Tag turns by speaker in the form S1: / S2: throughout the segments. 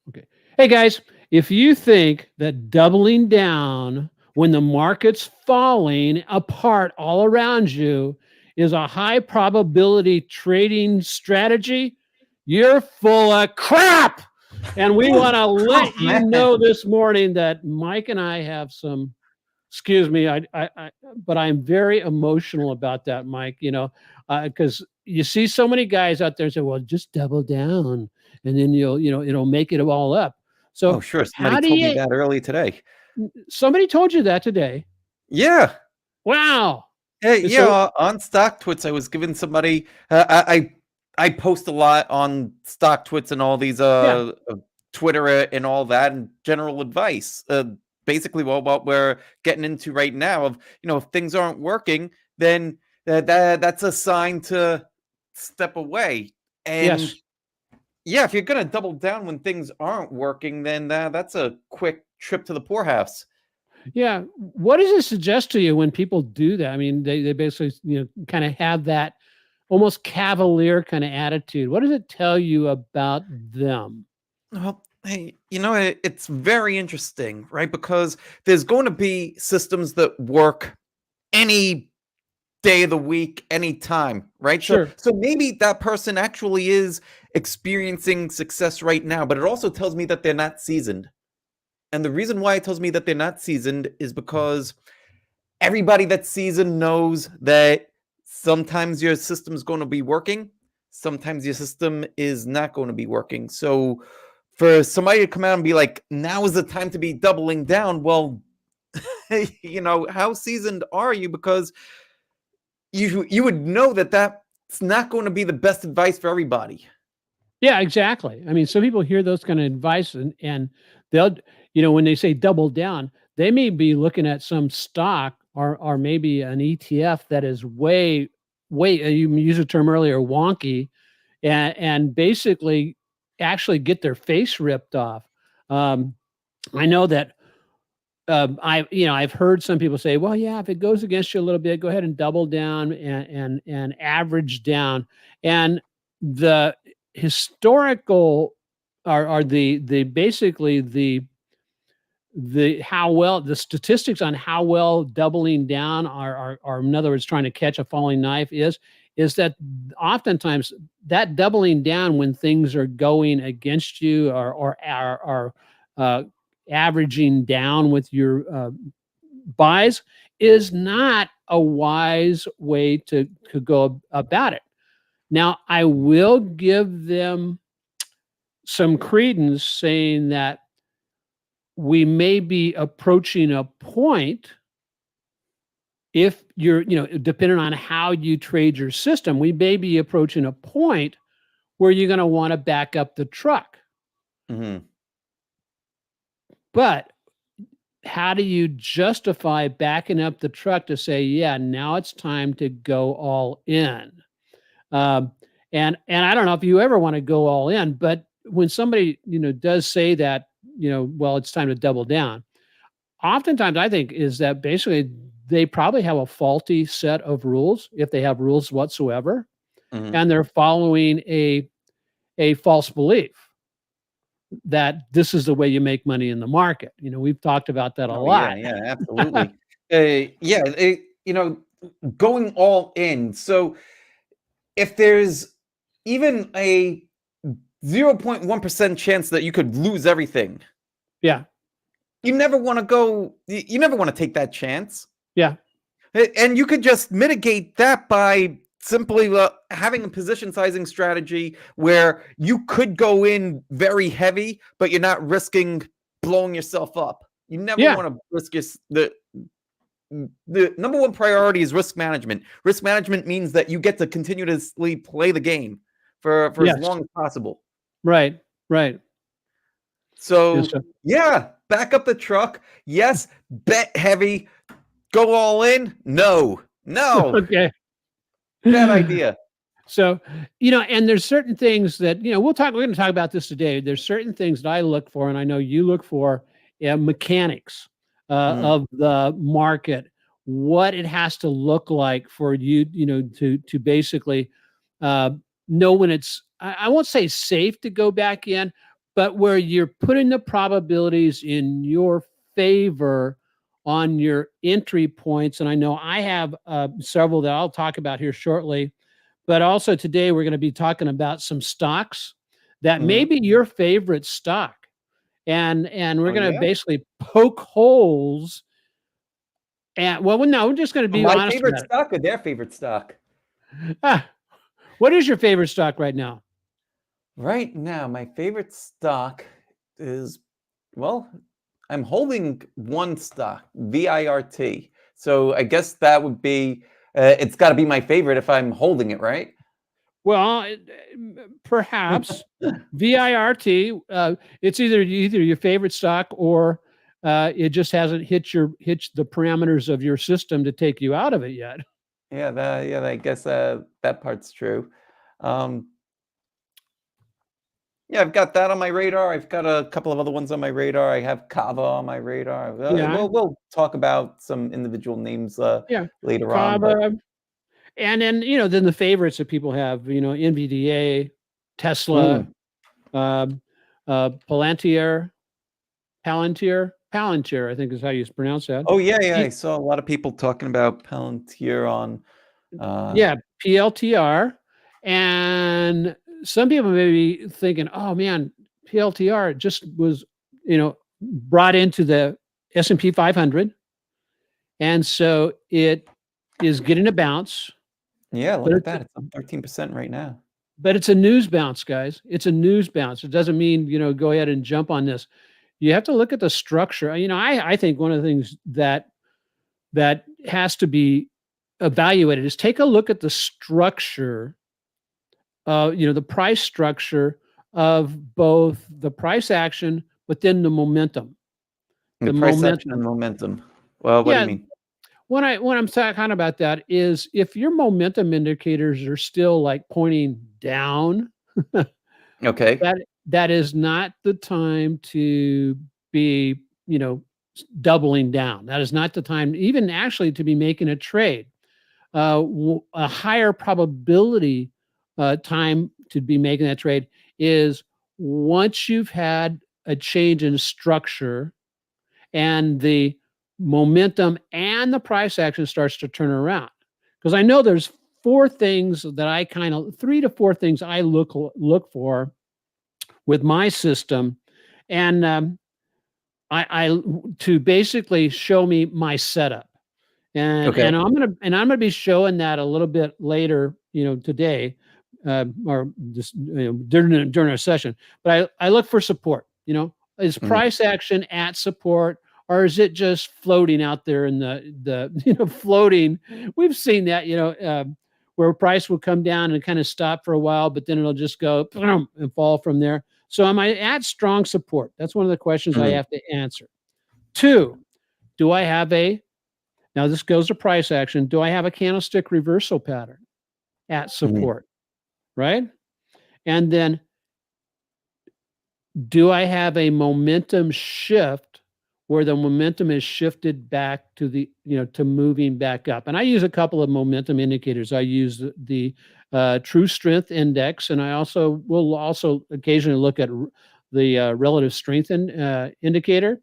S1: Okay. Hey guys, if you think that doubling down when the market's falling apart all around you is a high probability trading strategy, you're full of crap. And we want to
S2: Oh,
S1: let you
S2: man.
S1: know this morning that Mike and I have some, excuse me, but I'm very emotional about that, Mike, because you see so many guys out there say, well, just double down and then it'll make it all up.
S2: Oh,
S1: So
S2: sure. Somebody
S1: how do
S2: told me
S1: you,
S2: that early today.
S1: somebody told you that today?
S2: Yeah.
S1: Wow. And
S2: Yeah,
S1: so,
S2: on stock twits, I was giving somebody. I post a lot on stock twits and all these
S1: yeah,
S2: Twitter and all that, and general advice. Basically, what we're getting into right now of if things aren't working, then that's a sign to step away. And
S1: yes.
S2: yeah, if you're gonna double down when things aren't working, then that's a quick trip to the poorhouse.
S1: Yeah. What does it suggest to you when people do that? I mean, they basically, kind of have that almost cavalier kind of attitude. What does it tell you about them?
S2: Well, hey, it's very interesting, right? Because there's going to be systems that work any day of the week, any time, right? So,
S1: Sure.
S2: so maybe that person actually is experiencing success right now, but it also tells me that they're not seasoned. And the reason why it tells me that they're not seasoned is because everybody that's seasoned knows that sometimes your system's going to be working, sometimes your system is not going to be working. So for somebody to come out and be like, now is the time to be doubling down, well, how seasoned are you? Because you would know that that's not going to be the best advice for everybody.
S1: Yeah, exactly. I mean, some people hear those kind of advice and they'll, when they say double down, they may be looking at some stock or maybe an ETF that is way, you used the term earlier, wonky, and basically actually get their face ripped off. Um, I know that I've heard some people say, well, yeah, if it goes against you a little bit, go ahead and double down and average down. And the historical are the basically the how well the statistics on how well doubling down are in other words trying to catch a falling knife is that oftentimes that doubling down when things are going against you or are averaging down with your buys is not a wise way to go about it. Now, I will give them some credence saying that we may be approaching a point if you're, depending on how you trade your system, we may be approaching a point where you're going to want to back up the truck.
S2: Mm-hmm.
S1: But how do you justify backing up the truck to say, yeah, now it's time to go all in? Um, and I don't know if you ever want to go all in, but when somebody does say that, well, it's time to double down. Oftentimes, I think is that basically they probably have a faulty set of rules, if they have rules whatsoever,
S2: Mm-hmm.
S1: and they're following a false belief that this is the way you make money in the market. We've talked about that a
S2: Oh yeah,
S1: lot.
S2: yeah, absolutely. Yeah, going all in. So if there's even a 0.1% chance that you could lose everything,
S1: Yeah,
S2: you never want to go, you never want to take that chance.
S1: yeah,
S2: And you could just mitigate that by simply having a position sizing strategy where you could go in very heavy, but you're not risking blowing yourself up. You never
S1: yeah,
S2: want to risk the number one priority is risk management. Risk management means that you get to continuously play the game for as
S1: yes,
S2: long as possible.
S1: right, right. Yes,
S2: So
S1: sir.
S2: yeah, back up the truck. Yes, bet heavy. Go all in. No,
S1: Okay.
S2: bad idea.
S1: So, and there's certain things that, we're going to talk about this today. There's certain things that I look for, and I know you look for mechanics
S2: Mm,
S1: of the market, what it has to look like for you, to basically uh, know when it's, I won't say safe to go back in, but where you're putting the probabilities in your favor on your entry points. And I know I have several that I'll talk about here shortly. But also today, we're going to be talking about some stocks that may
S2: Mhm.
S1: be your favorite stock. And we're
S2: Oh,
S1: going to
S2: yeah?
S1: basically poke holes. And well, no, we're just going to be
S2: My
S1: honest
S2: favorite
S1: about it.
S2: stock or their favorite stock?
S1: Ah, what is your favorite stock right now?
S2: Right now, my favorite stock is, well, I'm holding one stock, VIRT. So I guess that would be, it's got to be my favorite if I'm holding it, right?
S1: Well, perhaps VIRT. It's either your favorite stock or it just hasn't hit the parameters of your system to take you out of it yet.
S2: Yeah, I guess that part's true. Um, yeah, I've got that on my radar. I've got a couple of other ones on my radar. I have Kava on my radar.
S1: Yeah,
S2: We'll talk about some individual names
S1: yeah,
S2: later on, but
S1: Kava, and then then the favorites that people have. NVDA, Tesla,
S2: mm.
S1: um, Palantir. I think is how you pronounce that.
S2: Oh yeah, I
S1: P-
S2: saw a lot of people talking about Palantir on. Uh,
S1: yeah, PLTR, and some people may be thinking, "Oh man, PLTR just was brought into the S&P 500, and so it is getting a bounce."
S2: yeah,
S1: But
S2: look at that. It's up 13% right now.
S1: it's a news bounce, guys. It's a news bounce. It doesn't mean go ahead and jump on this. You have to look at the structure. I think one of the things that has to be evaluated is take a look at the structure, the price structure of both the price action, but then the momentum.
S2: And
S1: The
S2: the price action
S1: momentum.
S2: and momentum. Well, what do you
S1: Yeah,
S2: mean?
S1: when I'm talking about that is if your momentum indicators are still like pointing down,
S2: Okay.
S1: that is not the time to be, doubling down. That is not the time, even actually, to be making a trade. A higher probability time to be making that trade is once you've had a change in structure and the momentum and the price action starts to turn around. Because I know there's three to four things I look for with my system, and I to basically show me my setup. And
S2: Okay.
S1: I'm gonna be showing that a little bit later, today, or just during our session. But I look for support. Is
S2: Mhm.
S1: price action at support, or is it just floating out there in the floating? We've seen that where price will come down and kind of stop for a while, but then it'll just go and fall from there. So am I at strong support? That's one of the questions I
S2: Mhm.
S1: have to answer. Two, do I have a now this goes to price action. Do I have a candlestick reversal pattern at
S2: Mhm.
S1: support? Right. And then do I have a momentum shift where the momentum is shifted back to to moving back up? And I use a couple of momentum indicators. I use the true strength index, and I will also occasionally look at the relative strength indicator.
S2: Mhm.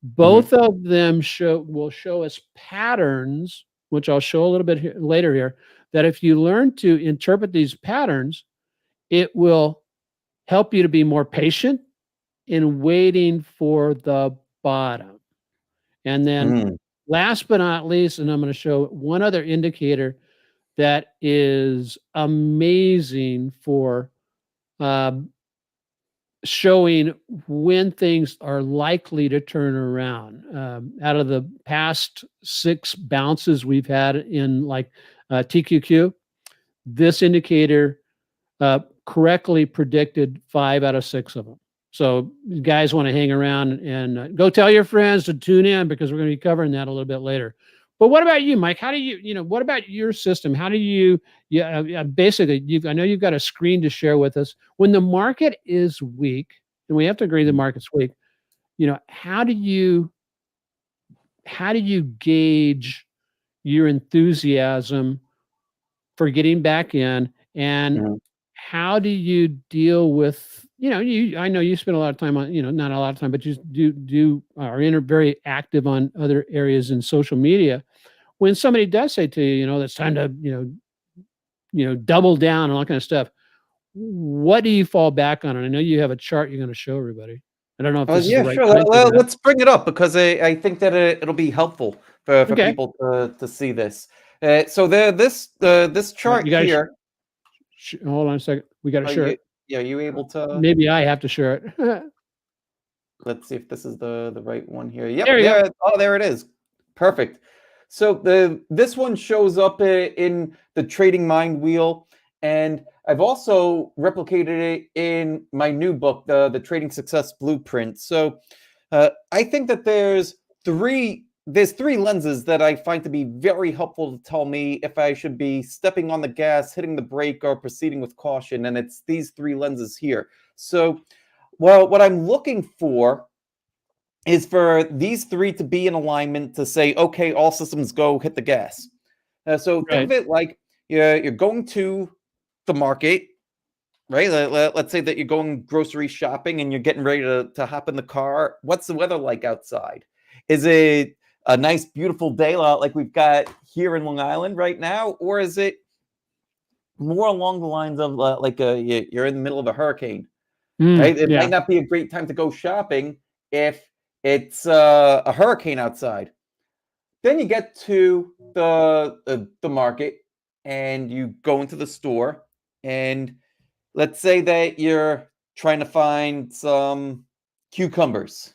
S1: Both of them will show us patterns, which I'll show a little bit later here, that if you learn to interpret these patterns, it will help you to be more patient in waiting for the bottom. And then
S2: Mm.
S1: last but not least, and I'm going to show one other indicator that is amazing for um, showing when things are likely to turn around. Out of the past 6 bounces we've had in like TQQ, this indicator correctly predicted 5 out of 6 of them. So you guys want to hang around and go tell your friends to tune in because we're going to be covering that a little bit later. But what about you, Mike? How do what about your system? How do basically, I know you've got a screen to share with us. When the market is weak, and we have to agree the market's weak, how do you gauge your enthusiasm for getting back in, and
S2: Mhm.
S1: how do you deal with I know you spend a lot of time on, not a lot of time, but you are very active on other areas in social media. When somebody does say to you, that's time to, double down and all that kind of stuff, what do you fall back on? And I know you have a chart you're going to show everybody. I don't know if this is the
S2: Yeah,
S1: right
S2: sure.
S1: time for that.
S2: Let's bring it up because I think that it'll be helpful for
S1: Okay.
S2: people to see this. So this
S1: Right,
S2: chart
S1: you got to
S2: here.
S1: hold on a second. We got to
S2: Are
S1: share
S2: you
S1: it.
S2: yeah, are you able to?
S1: Maybe I have to share it.
S2: Let's see if this is the right one here. Yep,
S1: There you go.
S2: there it is. Perfect. So this one shows up in the trading mind wheel, and I've also replicated it in my new book, the Trading Success Blueprint. So I think that there's three lenses that I find to be very helpful to tell me if I should be stepping on the gas, hitting the brake, or proceeding with caution. And it's these three lenses here. So, well, what I'm looking for is for these three to be in alignment to say, okay, all systems go, hit the gas. So think of
S1: Right.
S2: it like you're going to the market, right? Let's say that you're going grocery shopping and you're getting ready to hop in the car. What's the weather like outside? Is it a nice, beautiful day like we've got here in Long Island right now? Or is it more along the lines of you're in the middle of a hurricane, right? It might
S1: Yeah.
S2: not be a great time to go shopping if it's a hurricane outside. Then you get to the market and you go into the store, and let's say that you're trying to find some cucumbers.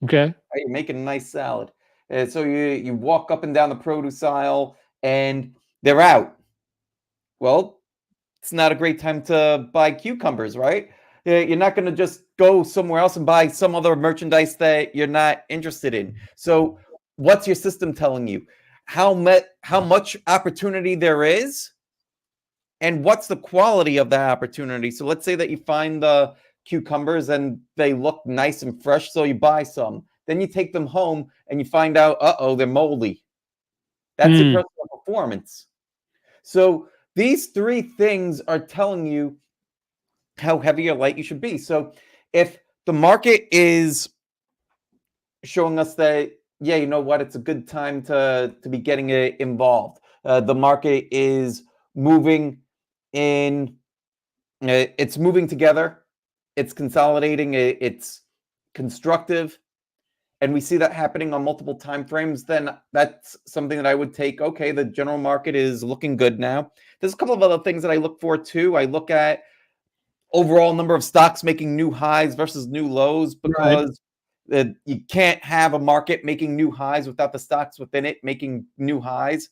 S1: Okay.
S2: Right? You're making a nice salad. And so you walk up and down the produce aisle and they're out. Well, it's not a great time to buy cucumbers, right? You're not going to just go somewhere else and buy some other merchandise that you're not interested in. So, what's your system telling you? How much opportunity there is, and what's the quality of that opportunity? So, let's say that you find the cucumbers and they look nice and fresh, so you buy some. Then you take them home and you find out, they're moldy. That's your personal performance. So, these three things are telling you how heavy or light you should be. So if the market is showing us that, yeah, you know what, it's a good time to be getting involved. The market is moving in, it's moving together, it's consolidating, it's constructive, and we see that happening on multiple time frames, then that's something that I would take. Okay, the general market is looking good now. There's a couple of other things that I look for too. I look at overall number of stocks making new highs versus new lows,
S1: Right.
S2: because you can't have a market making new highs without the stocks within it making new highs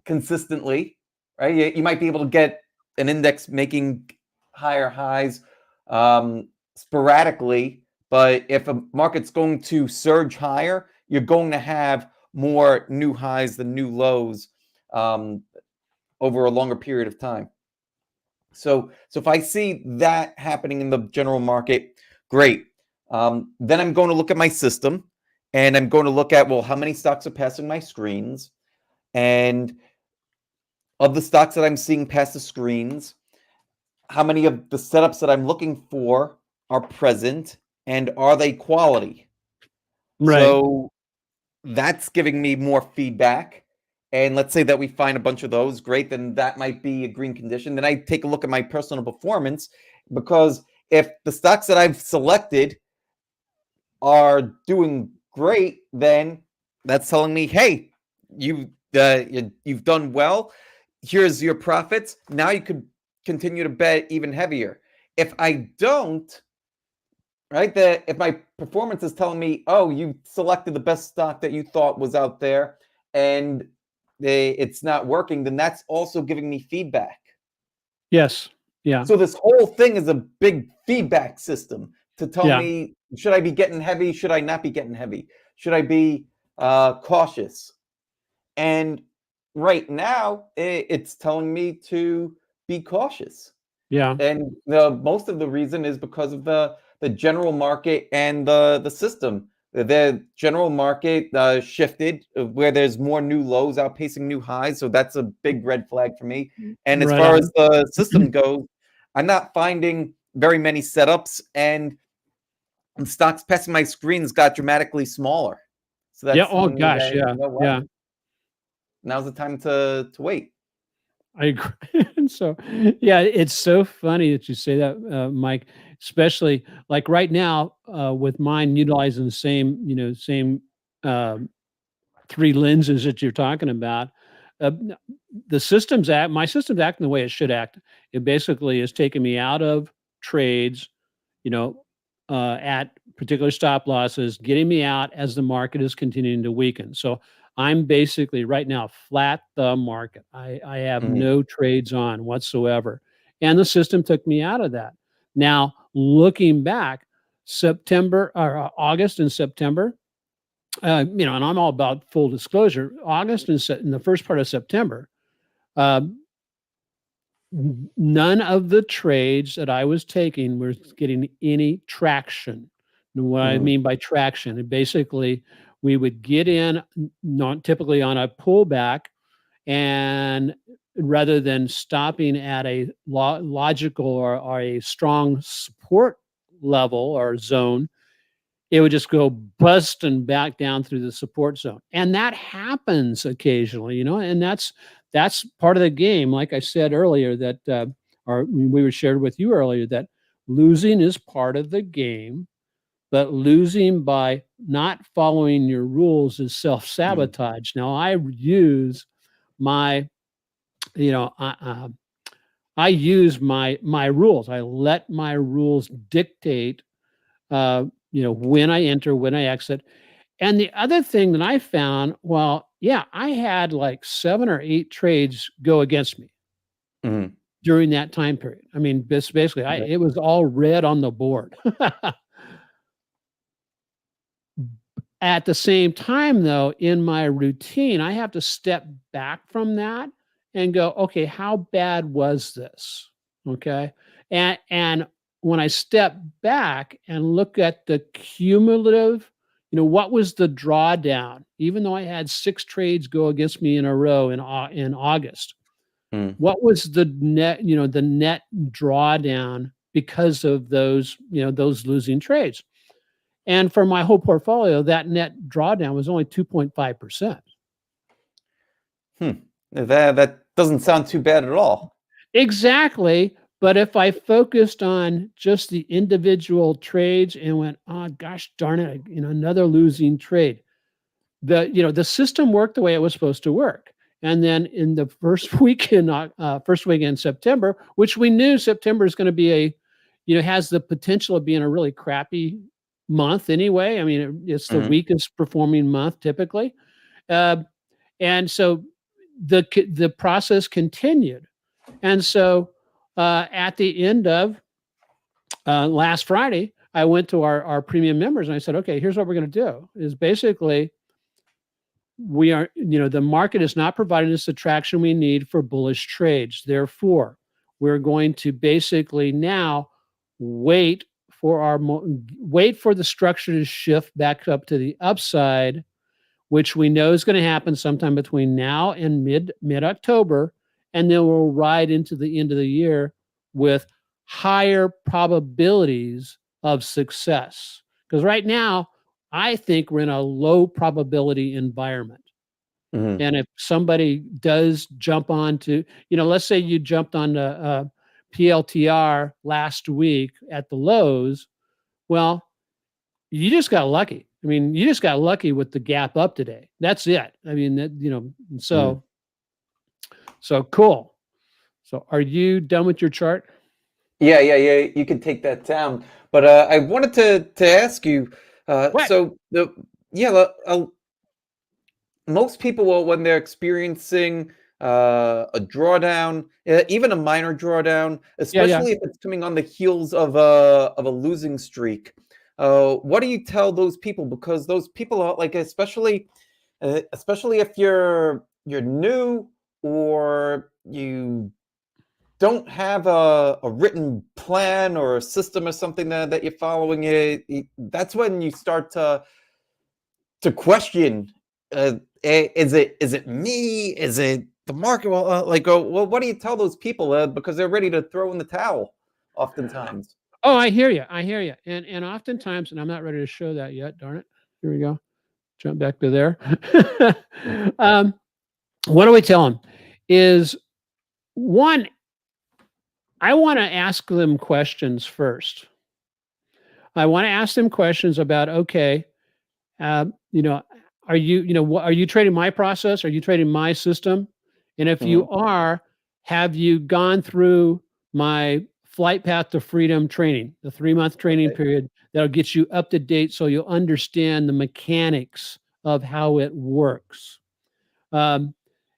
S2: consistently, right? You might be able to get an index making higher highs sporadically, but if a market's going to surge higher, you're going to have more new highs than new lows over a longer period of time. So if I see that happening in the general market, great. Then I'm going to look at my system, and I'm going to look at, well, how many stocks are passing my screens, and of the stocks that I'm seeing pass the screens, how many of the setups that I'm looking for are present, and are they quality?
S1: Right.
S2: So that's giving me more feedback. And let's say that we find a bunch of those, great, then that might be a green condition. Then I take a look at my personal performance, because if the stocks that I've selected are doing great, then that's telling me, hey, you've done well. Here's your profits. Now you could continue to bet even heavier. If I don't, right, that if my performance is telling me, oh, you selected the best stock that you thought was out there, and it's not working, then that's also giving me feedback.
S1: Yes. Yeah.
S2: So this whole thing is a big feedback system to tell
S1: Yeah.
S2: me, should I be getting heavy? Should I not be getting heavy? Should I be cautious? And right now, it's telling me to be cautious.
S1: Yeah.
S2: And most of the reason is because of the general market and the system. The general market shifted where there's more new lows outpacing new highs, so that's a big red flag for me. And as
S1: Right
S2: far as
S1: on.
S2: the system goes, I'm not finding very many setups, and stocks passing my screens got dramatically smaller. So
S1: Yeah.
S2: that's
S1: Oh
S2: telling me
S1: gosh.
S2: that,
S1: Yeah.
S2: you know what,
S1: Yeah.
S2: now's the time to wait.
S1: I agree. And so, yeah, it's so funny that you say that, Mike, especially like right now, with mine utilizing the same, same, um, three lenses that you're talking about. N The my system's acting the way it should act. It basically is taking me out of trades, you know, at particular stop losses, getting me out as the market is continuing to weaken. So I'm basically right now flat the market. I have
S2: Mhm,
S1: no trades on whatsoever. And the system took me out of that. Now, looking back, September or August and September, and I'm all about full disclosure. August and the first part of September, um, none of the trades that I was taking was getting any traction. And what I
S2: mhm,
S1: mean by traction, and basically, we would get in, not typically on a pullback, and rather than stopping at a logical or a strong support level or zone, it would just go busting back down through the support zone. And that happens occasionally, and that's part of the game. Like I said earlier, that or we were shared with you earlier, that losing is part of the game, but losing by not following your rules is
S2: mhm,
S1: self-sabotage. Now I use my, you know, I use my rules. I let my rules dictate when I enter, when I exit. And the other thing that I found, well, yeah, I had like 7 or 8 trades go against me
S2: mhm.
S1: during that time period. I mean, basically,
S2: Okay.
S1: it was all red on the board. At the same time, though, in my routine, I have to step back from that and go, okay, how bad was this? Okay. And when I step back and look at the cumulative, what was the drawdown? Even though I had 6 trades go against me in a row in August,
S2: Mm.
S1: what was the net drawdown because of those losing trades? And for my whole portfolio, that net drawdown was only 2.5%.
S2: Hmm. That doesn't sound too bad at all.
S1: Exactly. But if I focused on just the individual trades and went, oh gosh darn it, another losing trade, the system worked the way it was supposed to work. And then in the first week in September, which we knew September is going to be has the potential of being a really crappy month anyway. I mean, it's the
S2: Mhm,
S1: weakest performing month typically. Uh, and so the process continued. And so at the end of last Friday, I went to our premium members and I said, okay, here's what we're going to do is basically the market is not providing us the traction we need for bullish trades. Therefore, we're going to basically now wait wait for the structure to shift back up to the upside, which we know is going to happen sometime between now and mid October, and then we'll ride into the end of the year with higher probabilities of success. Because right now, I think we're in a low probability environment.
S2: mhm,
S1: And if somebody does jump onto, let's say you jumped on the PLTR last week at the lows, well, you just got lucky. I mean, you just got lucky with the gap up today. That's it. I mean,
S2: mhm.
S1: so cool. So are you done with your chart?
S2: Yeah, yeah, yeah. You can take that down. But I wanted to ask you.
S1: What?
S2: So yeah, most people will, when they're experiencing a drawdown, even a minor drawdown,
S1: Yeah, yeah.
S2: especially if it's coming on the heels of a losing streak. What do you tell those people? Because those people are like, especially if you're new or you don't have a written plan or a system or something that you're following that's when you start to question, is it me, is it the market, well, well, what do you tell those people, because they're ready to throw in the towel oftentimes.
S1: Oh, I hear you. I hear you. And oftentimes, and I'm not ready to show that yet. Darn it. Here we go. Jump back to there. um, what do we tell them? Is one, I want to ask them questions first. I want to ask them questions about, okay, you know, are you, are you trading my process? Are you trading my system? And if
S2: Mhm.
S1: you are, have you gone through my flight path to freedom training, the 3-month training
S2: Okay.
S1: period that'll get you up to date so you'll understand the mechanics of how it works. Um,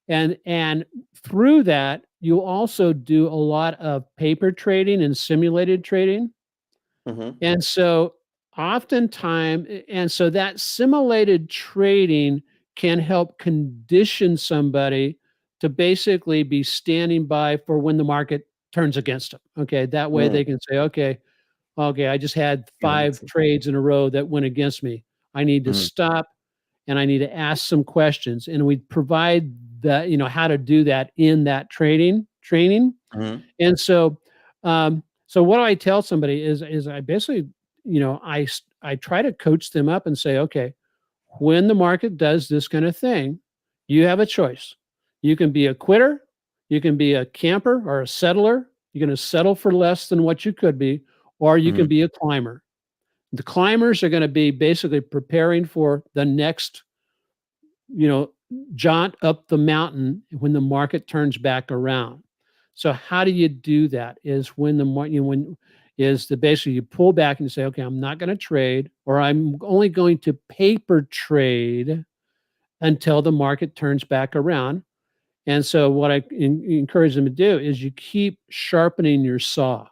S1: and through that, you'll also do a lot of paper trading and simulated trading.
S2: Mhm.
S1: And so oftentimes, and so that simulated trading can help condition somebody to basically be standing by for when the market turns against them. Okay. That way
S2: Mm.
S1: they can say, okay, I just had
S2: Yeah, that
S1: 5
S2: makes sense.
S1: trades in a row that went against me. I need to
S2: Mhm.
S1: stop and I need to ask some questions. And we provide that, how to do that in that trading training.
S2: Mhm.
S1: And so what do I tell somebody is I basically, I try to coach them up and say, okay, when the market does this kind of thing, you have a choice. You can be a quitter, you can be a camper or a settler. You're going to settle for less than what you could be, or you can
S2: Mhm.
S1: be a climber. The climbers are going to be basically preparing for the next, you know, jaunt up the mountain when the market turns back around. So how do you do that? Is when the market, when is the basically you pull back and you say, okay, I'm not going to trade, or I'm only going to paper trade until the market turns back around. And so what I encourage them to do is you keep sharpening your saw.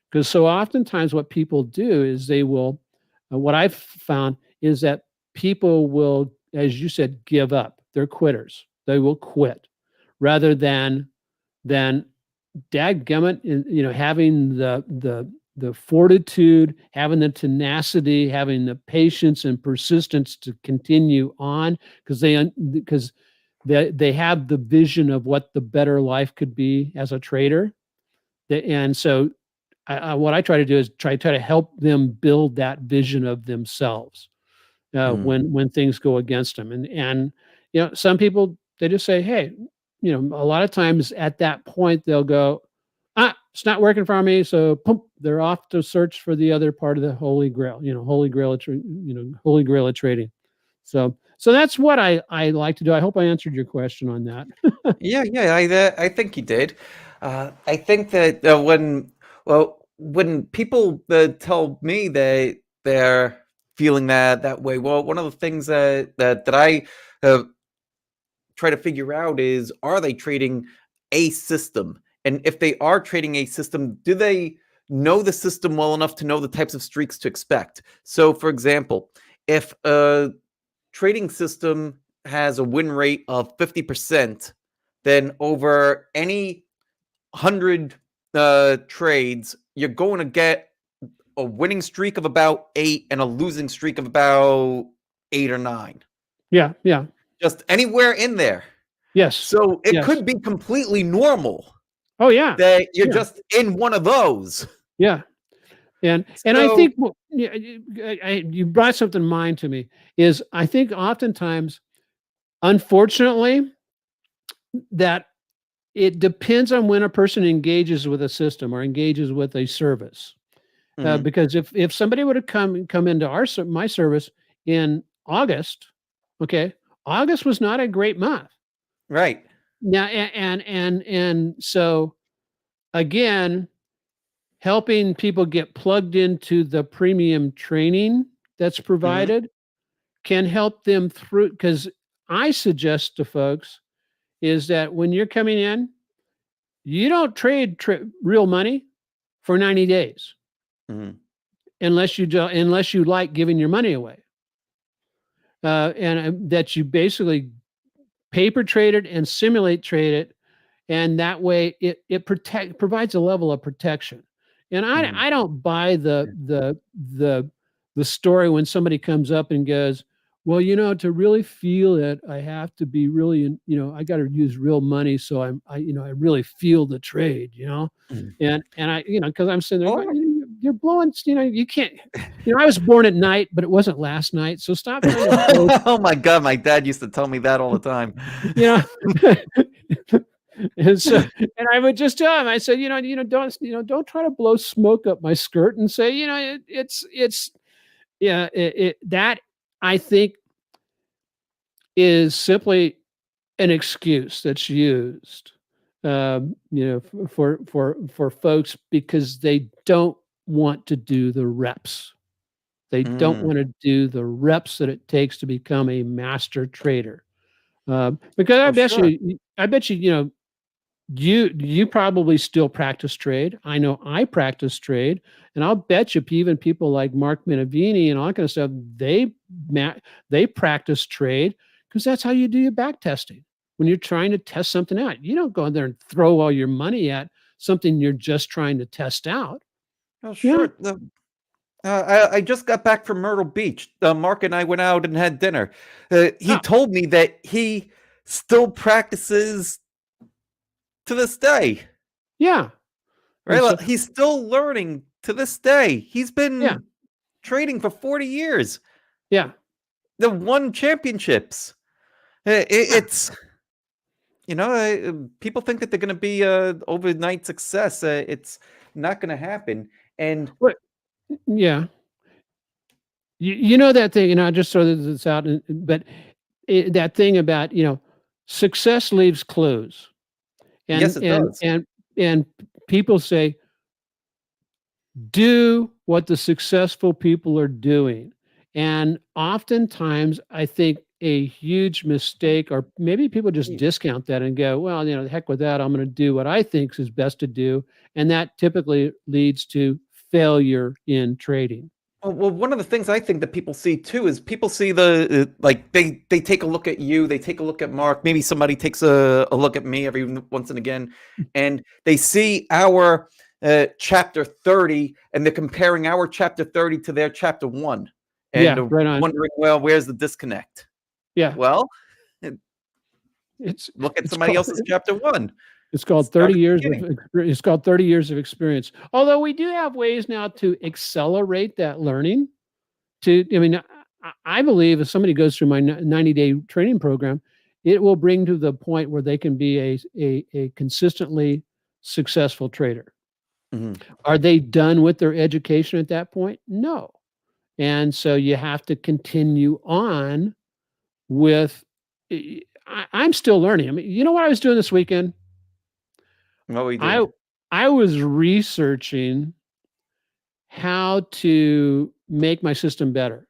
S1: Because so oftentimes what people do is they will, what I've found is that people will, as you said, give up. They're quitters. They will quit rather than dadgummit, having the fortitude, having the tenacity, having the patience and persistence to continue on because they have the vision of what the better life could be as a trader. And so what I try to do is try to help them build that vision of themselves
S2: Mhm.
S1: when things go against them. And some people they just say, hey, a lot of times at that point they'll go, it's not working for me, so pump, they're off to search for the other part of the holy grail, holy grail of trading. So that's what I like to do. I hope I answered your question on that.
S2: Yeah, yeah, I think you did. I think that when people tell me they're feeling that way, well, one of the things that I uh, try to figure out is, are they trading a system? And if they are trading a system, do they know the system well enough to know the types of streaks to expect? So, for example, if a trading system has a win rate of 50%, then over any 100 trades, you're going to get a winning streak of about 8 and a losing streak of about 8 or 9.
S1: Yeah, yeah,
S2: Just anywhere in there.
S1: yes,
S2: So it
S1: yes.
S2: could be completely normal
S1: Oh yeah,
S2: that you're
S1: yeah,
S2: just in one of those.
S1: yeah. And I
S2: So,
S1: think yeah, you brought something to mind to me is I think oftentimes, unfortunately, that it depends on when a person engages with a system or engages with a service.
S2: mhm,
S1: Because if somebody would have come into my service in August, okay, August was not a great month.
S2: right.
S1: Now and so again, helping people get plugged into the premium training that's
S2: Mhm,
S1: provided can help them through because I suggest to folks is that when you're coming in, you don't trade real money for 90 days
S2: mhm,
S1: unless you like giving your money away. And that you basically paper trade it and simulate trade it, and that way it provides a level of protection. And I
S2: mhm,
S1: I don't buy
S2: yeah,
S1: the story when somebody comes up and goes, well, to really feel it, I have to be really, I got to use real money, so I really feel the trade.
S2: mhm.
S1: And I, because I'm sitting there going,
S2: Or
S1: you're blowing, you can't, I was born at night, but it wasn't last night. So stop trying to blow,
S2: Oh my God, my dad used to tell me that all the time.
S1: you know. And so, and I would just tell him, I said, don't try to blow smoke up my skirt and say, yeah, that I think is simply an excuse that's used, for folks because they don't want to do the reps. They don't want to do the reps that it takes to become a master trader. Because
S2: Oh, sure.
S1: I bet you, you probably still practice trade. I know I practice trade, and I'll bet you even people like Mark Minervini and all that kind of stuff, they practice trade because that's how you do your back testing. When you're trying to test something out, you don't go in there and throw all your money at something you're just trying to test out.
S2: Oh,
S1: Yeah.
S2: sure. I just got back from Myrtle Beach. Mark and I went out and had dinner. He
S1: Oh,
S2: told me that he still practices to this day.
S1: yeah.
S2: Right?
S1: And so,
S2: He's still learning to this day. He's
S1: yeah,
S2: been trading for 40 years.
S1: yeah,
S2: The won championships.
S1: yeah.
S2: It's people think that they're going to be overnight success. It's not going to happen. And
S1: What? Yeah. You know that thing, I just throw this out, but that thing about, success leaves clues.
S2: yes,
S1: And
S2: it
S1: and
S2: does.
S1: and and people say, do what the successful people are doing. And oftentimes, I think a huge mistake, or maybe people just discount that and go, well, the heck with that. I'm going to do what I think is best to do. And that typically leads to failure in trading.
S2: Well, one of the things I think that people see too is people see the like they take a look at you, they take a look at Mark, maybe somebody takes a look at me every once and again, and they see our chapter 30, and they're comparing our chapter 30 to their chapter 1, and
S1: Yeah, right on.
S2: wondering, well, where's the disconnect?
S1: Yeah.
S2: Well,
S1: It's
S2: look at
S1: it's
S2: somebody
S1: called
S2: else's chapter 1.
S1: it's called
S2: Start
S1: 30
S2: at the
S1: years of
S2: beginning.
S1: it's called 30 years of experience. Although we do have ways now to accelerate that learning. I believe if somebody goes through my 90-day training program, it will bring to the point where they can be a consistently successful trader.
S2: Mhm.
S1: Are they done with their education at that point? No. And so you have to continue on with. I'm still learning. You know what I was doing this weekend?
S2: What were you
S1: I
S2: doing?
S1: I was researching how to make my system better.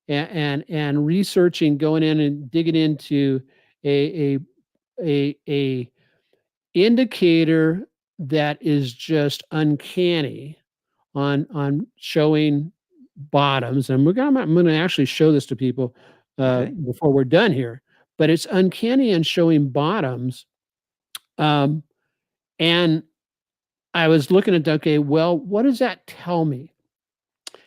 S1: And researching, going in and digging into a a indicator that is just uncanny on showing bottoms. And I'm gonna actually show this to people
S2: Okay.
S1: before we're done here. But it's uncanny in showing bottoms. Um, and I was looking at, okay, well, what does that tell me?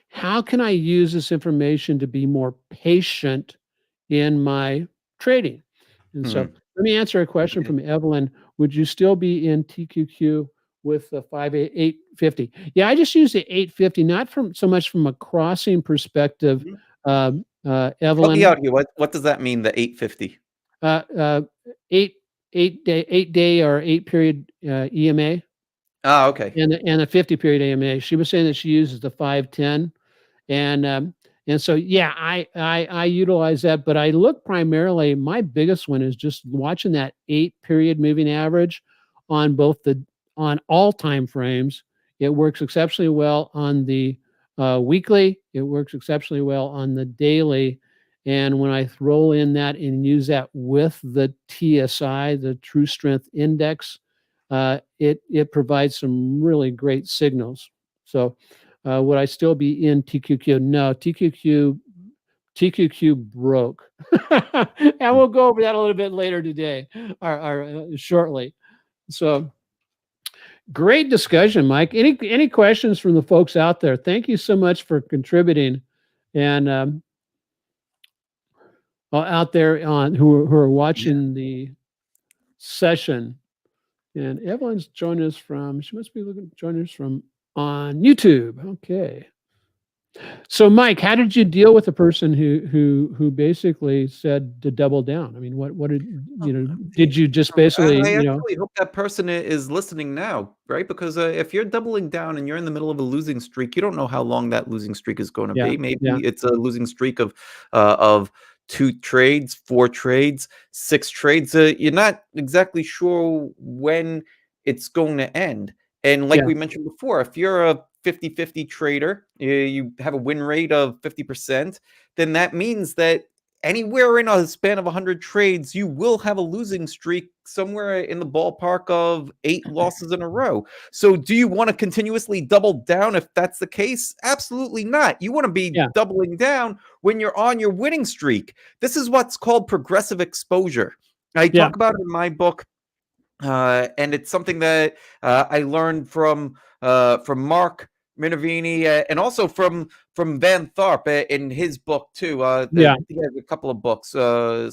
S1: How can I use this information to be more patient in my trading? And so
S2: Mhm.
S1: let me answer a question
S2: Okay.
S1: from Evelyn. Would you still be in TQQ with the 850? Yeah, I just use the 850, not from so much from a crossing perspective.
S2: Mhm. Help me
S1: Evelyn,
S2: out here. What does that mean, the 850?
S1: uh, uh, eight 8 day or 8 period EMA,
S2: Ah, okay.
S1: and a 50 period EMA. She was saying that she uses the 510. And so, yeah, I utilize that, but I look primarily, my biggest one is just watching that 8 period moving average on on all time frames. It works exceptionally well on the weekly. It works exceptionally well on the daily. And when I throw in that and use that with the TSI, the True Strength Index, it provides some really great signals. So, would I still be in TQQ? No, TQQ broke, and
S2: Mm.
S1: we'll go over that a little bit later today, or shortly. So, great discussion, Mike. Any questions from the folks out there? Thank you so much for contributing, and out there on who are
S2: Yeah.
S1: watching the session. And Evelyn's joining us from. She must be joining us from on YouTube. Okay. So, Mike, how did you deal with the person who basically said to double down? I mean, what did
S2: The
S1: did you just
S2: I
S1: basically,
S2: actually hope that person is listening now, right? Because if you're doubling down and you're in the middle of a losing streak, you don't know how long that losing streak is going to
S1: yeah,
S2: be. Maybe
S1: yeah,
S2: it's a losing streak of 2 trades, 4 trades, 6 trades. You're not exactly sure when it's going to end. And like
S1: yeah,
S2: we mentioned before, if you're a 50-50 trader, you have a win rate of 50%, then that means that anywhere in a span of 100 trades, you will have a losing streak somewhere in the ballpark of 8 losses in a row. So, do you want to continuously double down if that's the case? Absolutely not. You want to be
S1: yeah,
S2: doubling down when you're on your winning streak. This is what's called progressive exposure. I
S1: yeah,
S2: talk about it in my book, and it's something that I learned from Mark Minervini, and also from Van Tharp in his book too.
S1: yeah,
S2: He has a couple of books.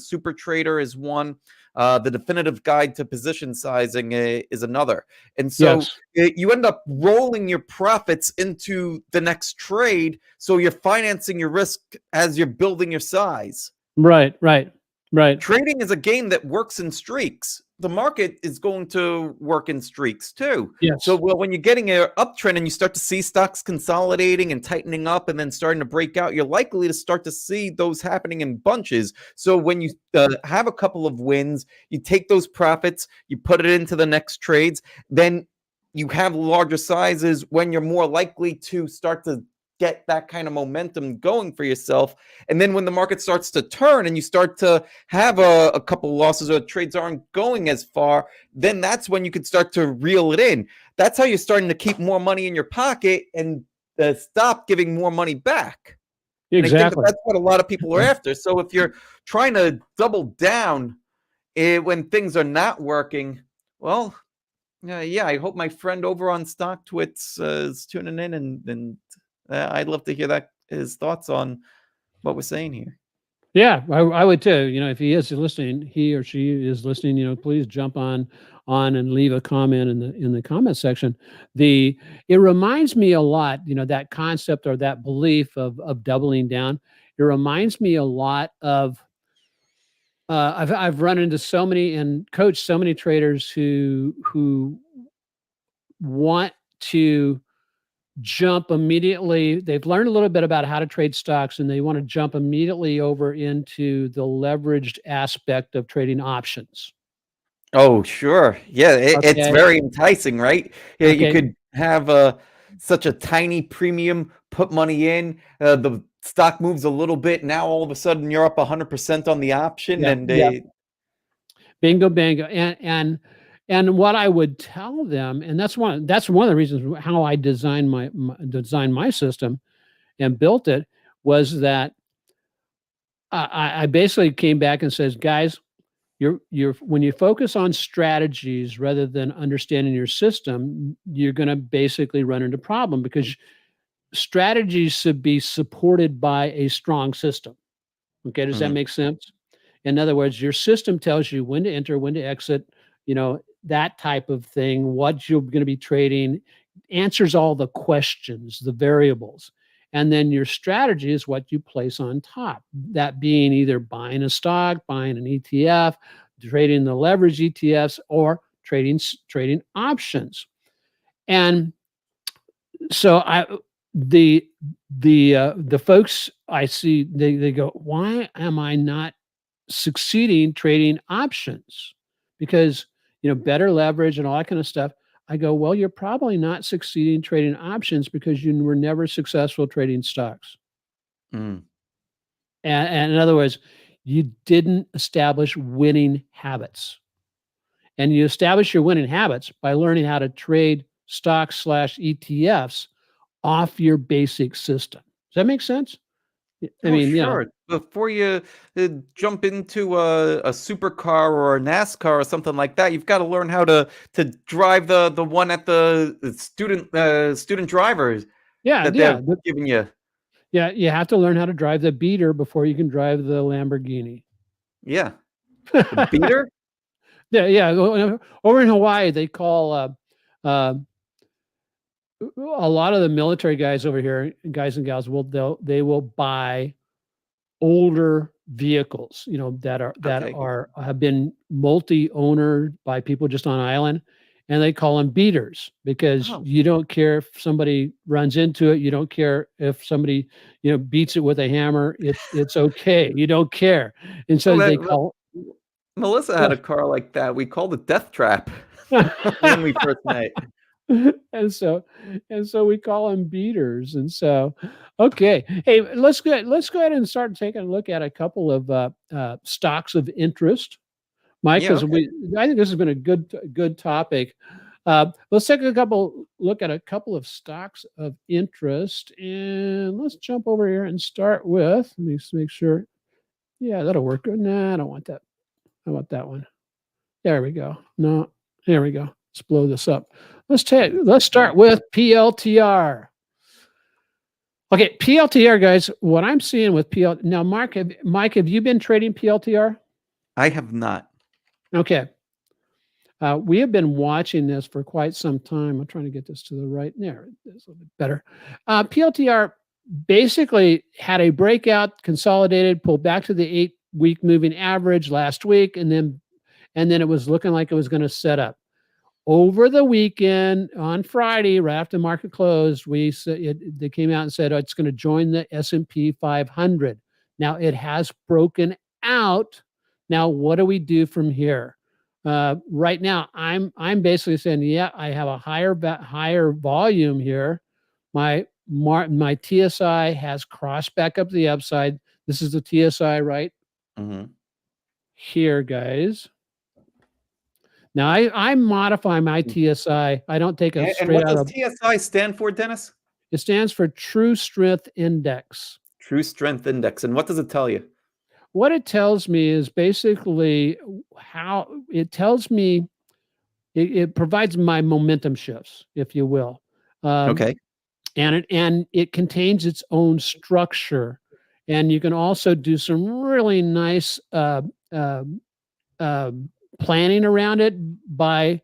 S2: Super Trader is one. The Definitive Guide to Position Sizing is another. And so
S1: yes,
S2: you end up rolling your profits into the next trade. So you're financing your risk as you're building your size.
S1: right, right, right,
S2: Trading is a game that works in streaks. The market is going to work in streaks too. So,
S1: yes,
S2: well, when you're getting an uptrend and you start to see stocks consolidating and tightening up and then starting to break out, you're likely to start to see those happening in bunches. So, when you have a couple of wins, you take those profits, you put it into the next trades, then you have larger sizes when you're more likely to start to get that kind of momentum going for yourself. And then when the market starts to turn and you start to have a couple losses or trades aren't going as far, then that's when you could start to reel it in. That's how you're starting to keep more money in your pocket and stop giving more money back. And I think that
S1: exactly.
S2: that's what a lot of people are after. So if you're trying to double down when things are not working, well, yeah, I hope my friend over on StockTwits is tuning in, and I'd love to hear his thoughts on what we're saying here.
S1: Yeah, I would too. If he is listening, he or she is listening. Please jump on and leave a comment in the comment section. It reminds me a lot. That concept or that belief of doubling down. It reminds me a lot of. I've run into so many and coached so many traders who want to jump immediately. They've learned a little bit about how to trade stocks and they want to jump immediately over into the leveraged aspect of trading options.
S2: Oh, sure. Yeah, it's
S1: Okay.
S2: very enticing, right? Yeah, you
S1: Okay.
S2: could have such a tiny premium, put money in, the stock moves a little bit. Now all of a sudden you're up 100% on the option,
S1: Yeah.
S2: and
S1: Yeah. Bingo, bango. And what I would tell them, and that's one of the reasons how I designed my system and built it was that I basically came back and says, guys, you're when you focus on strategies rather than understanding your system, you're going to basically run into problem because strategies should be supported by a strong system. Okay, does that
S2: Mhm.
S1: make sense? In other words, your system tells you when to enter, when to exit, that type of thing, what you're going to be trading, answers all the questions, the variables. And then your strategy is what you place on top. That being either buying a stock, buying an ETF, trading the leverage ETFs, or trading options. And so the folks I see, they go, why am I not succeeding trading options? Because better leverage and all that kind of stuff. I go, well, you're probably not succeeding trading options because you were never successful trading stocks.
S2: Mm.
S1: And in other words, you didn't establish winning habits. And you establish your winning habits by learning how to trade stocks slash ETFs off your basic system. Does that make sense? I
S2: Oh,
S1: mean,
S2: sure. Before you jump into a supercar or a NASCAR or something like that, you've got to learn how to drive the one at the student drivers
S1: yeah,
S2: that they're
S1: yeah,
S2: giving you.
S1: yeah. You have to learn how to drive the beater before you can drive the Lamborghini.
S2: Yeah, the beater.
S1: Yeah, yeah. Over in Hawaii, they call uh, a lot of the military guys over here, guys and gals, they will buy older vehicles, that
S2: Okay.
S1: have been multi-owner by people just on island, and they call them beaters because
S2: Oh,
S1: you don't care if somebody runs into it, you don't care if somebody, beats it with a hammer, it's okay, you don't care, and
S2: well,
S1: so they call.
S2: Melissa had
S1: Yeah.
S2: a car like that. We called it Death Trap when we first met.
S1: and so and so we call them beaters. And so, okay, hey, let's go ahead and start taking a look at a couple of stocks of interest, Mike,
S2: Yeah,
S1: because
S2: okay.
S1: I think this has been a good topic. Let's take a couple look at a couple of stocks of interest, and let's jump over here and start with. Let me just make sure. Yeah, that'll work. Nah, I don't want that. I want that one. There we go. No, there we go. Let's blow this up. Let's start with PLTR. Okay, PLTR, guys. What I'm seeing with now, Mike, have you been trading PLTR?
S2: I have not.
S1: Okay. We have been watching this for quite some time. I'm trying to get this to the right. There, it's a little bit better. PLTR basically had a breakout, consolidated, pulled back to the 8-week moving average last week, and then it was looking like it was going to set up. Over the weekend on Friday, right after the market closed, they came out and said, oh, it's going to join the S&P 500. Now it has broken out. Now what do we do from here? Right now, I'm basically saying, yeah, I have a higher volume here. My TSI has crossed back up the upside. This is the TSI right
S2: Mm-hmm.
S1: here, guys. Now I modify my TSI. I don't take a
S2: And
S1: straight
S2: what
S1: out
S2: does
S1: of.
S2: TSI stand for, Dennis?
S1: It stands for True Strength Index.
S2: True Strength Index. And what does it tell you?
S1: What it tells me is basically how it tells me. It provides my momentum shifts, if you will,
S2: Okay.
S1: and it contains its own structure, and you can also do some really nice uh, uh, planning around it by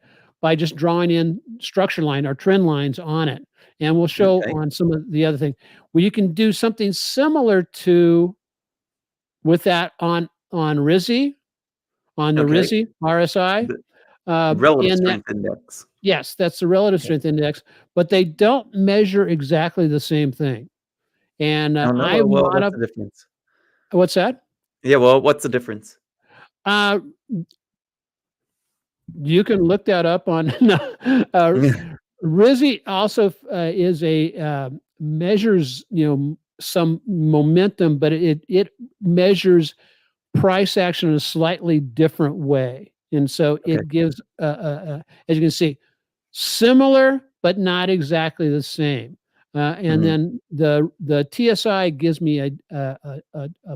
S1: just drawing in structure line or trend lines on it. And we'll show
S2: Okay.
S1: on some of the other things where you can do something similar to with that on RISI, on the
S2: Okay.
S1: RISI RSI.
S2: The Relative
S1: And that,
S2: Strength Index.
S1: yes, that's the relative
S2: Okay.
S1: strength index, but they don't measure exactly the same thing. And
S2: Oh, no.
S1: I
S2: Well, what's
S1: mod.
S2: the difference?
S1: What's that?
S2: Yeah, well, what's the difference?
S1: Uh, you can look that up on. RISI also is a measures some momentum, but it measures price action in a slightly different way, and so
S2: Okay.
S1: it gives as you can see, similar but not exactly the same. And
S2: Mm-hmm.
S1: then the TSI gives me a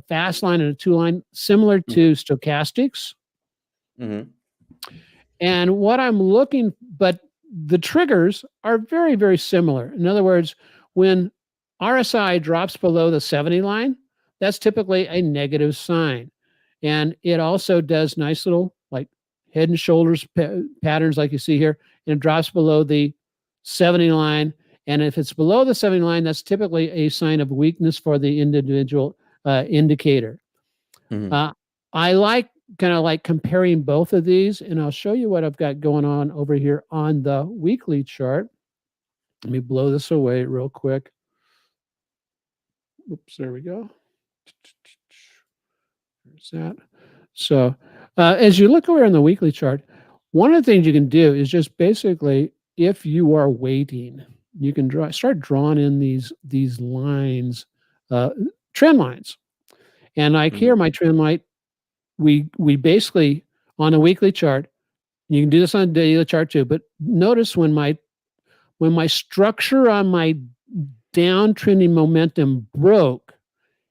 S1: fast line and a 2-line, similar to stochastics.
S2: Mm-hmm.
S1: And what I'm looking, but the triggers are very, very similar. In other words, when RSI drops below the 70 line, that's typically a negative sign. And it also does nice little like head and shoulders patterns like you see here, and it drops below the 70 line. And if it's below the 70 line, that's typically a sign of weakness for the individual indicator.
S2: Mm-hmm.
S1: I like kind of like comparing both of these, and I'll show you what I've got going on over here on the weekly chart. Let me blow this away real quick. Oops, there we go. There's that. So as you look over on the weekly chart, one of the things you can do is just basically, if you are waiting, you can start drawing in these lines, trend lines. And like
S2: Mm-hmm.
S1: here, my trend line, we basically on a weekly chart, you can do this on a daily chart too, but notice when my structure on my downtrending momentum broke,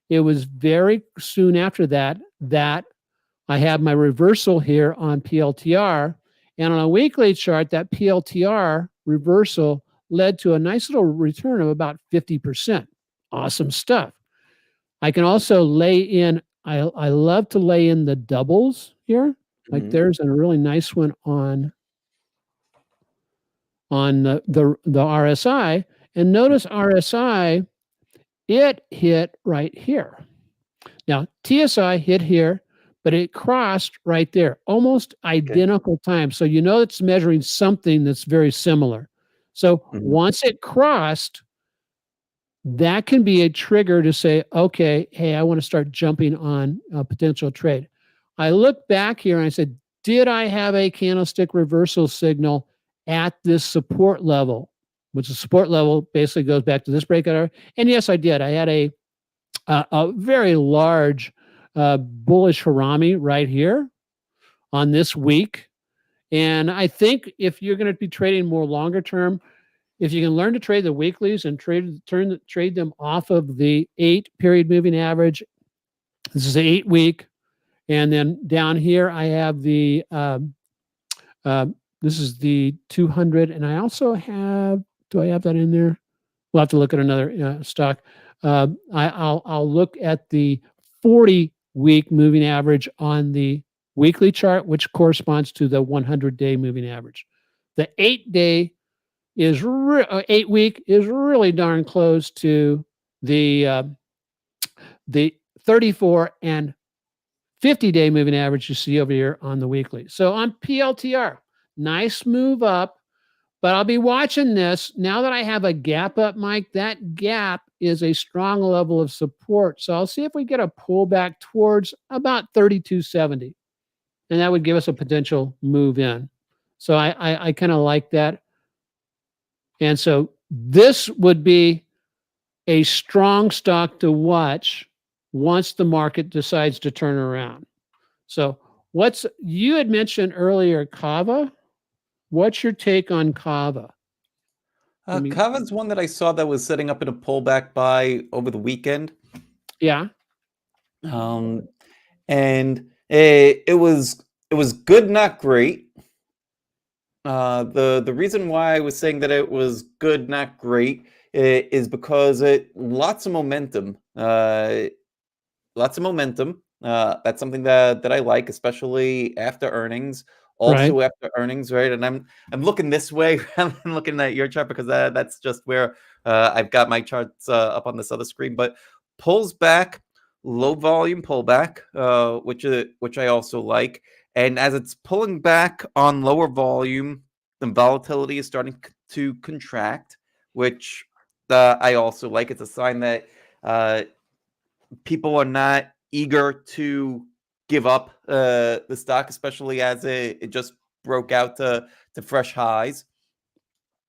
S1: it was very soon after that I had my reversal here on PLTR. And on a weekly chart, that PLTR reversal led to a nice little return of about 50%. Awesome stuff. I can also lay in, I love to lay in the doubles here. Like
S2: Mm-hmm.
S1: there's a really nice one on on the RSI, and notice RSI, it hit right here. Now, TSI hit here, but it crossed right there, almost identical times. So you know it's measuring something that's very similar. So once it crossed, that can be a trigger to say, okay, hey, I want to start jumping on a potential trade. I look back here and I said, did I have a candlestick reversal signal at this support level? Which the support level basically goes back to this breakout area. And yes, I did. I had a very large bullish harami right here on this week. And I think if you're going to be trading more longer term, if you can learn to trade the weeklies and trade them off of the 8-period moving average, this is the 8-week, and then down here I have the this is the 200, and I also have, do I have that in there? We'll have to look at another stock. I'll look at the 40-week moving average on the weekly chart, which corresponds to the 100-day moving average. The 8-day is 8-week is really darn close to the 34 and 50-day moving average you see over here on the weekly. So on PLTR, nice move up, but I'll be watching this. Now that I have a gap up, Mike, that gap is a strong level of support. So I'll see if we get a pullback towards about 32.70, and that would give us a potential move in. So I kind of like that. And so this would be a strong stock to watch once the market decides to turn around. So you had mentioned earlier Kava. What's your take on Kava?
S2: Kava's one that I saw that was setting up in a pullback buy over the weekend.
S1: Yeah.
S2: And it was good, not great. The reason why I was saying that it was good, not great, is because lots of momentum. Lots of momentum. That's something that I like, especially after earnings. Also after earnings, right? And I'm looking this way rather than looking at your chart, because that's just where I've got my charts up on this other screen. But pulls back, low volume pullback, which I also like. And as it's pulling back on lower volume, the volatility is starting to contract, which I also like. It's a sign that people are not eager to give up the stock, especially as it just broke out to fresh highs.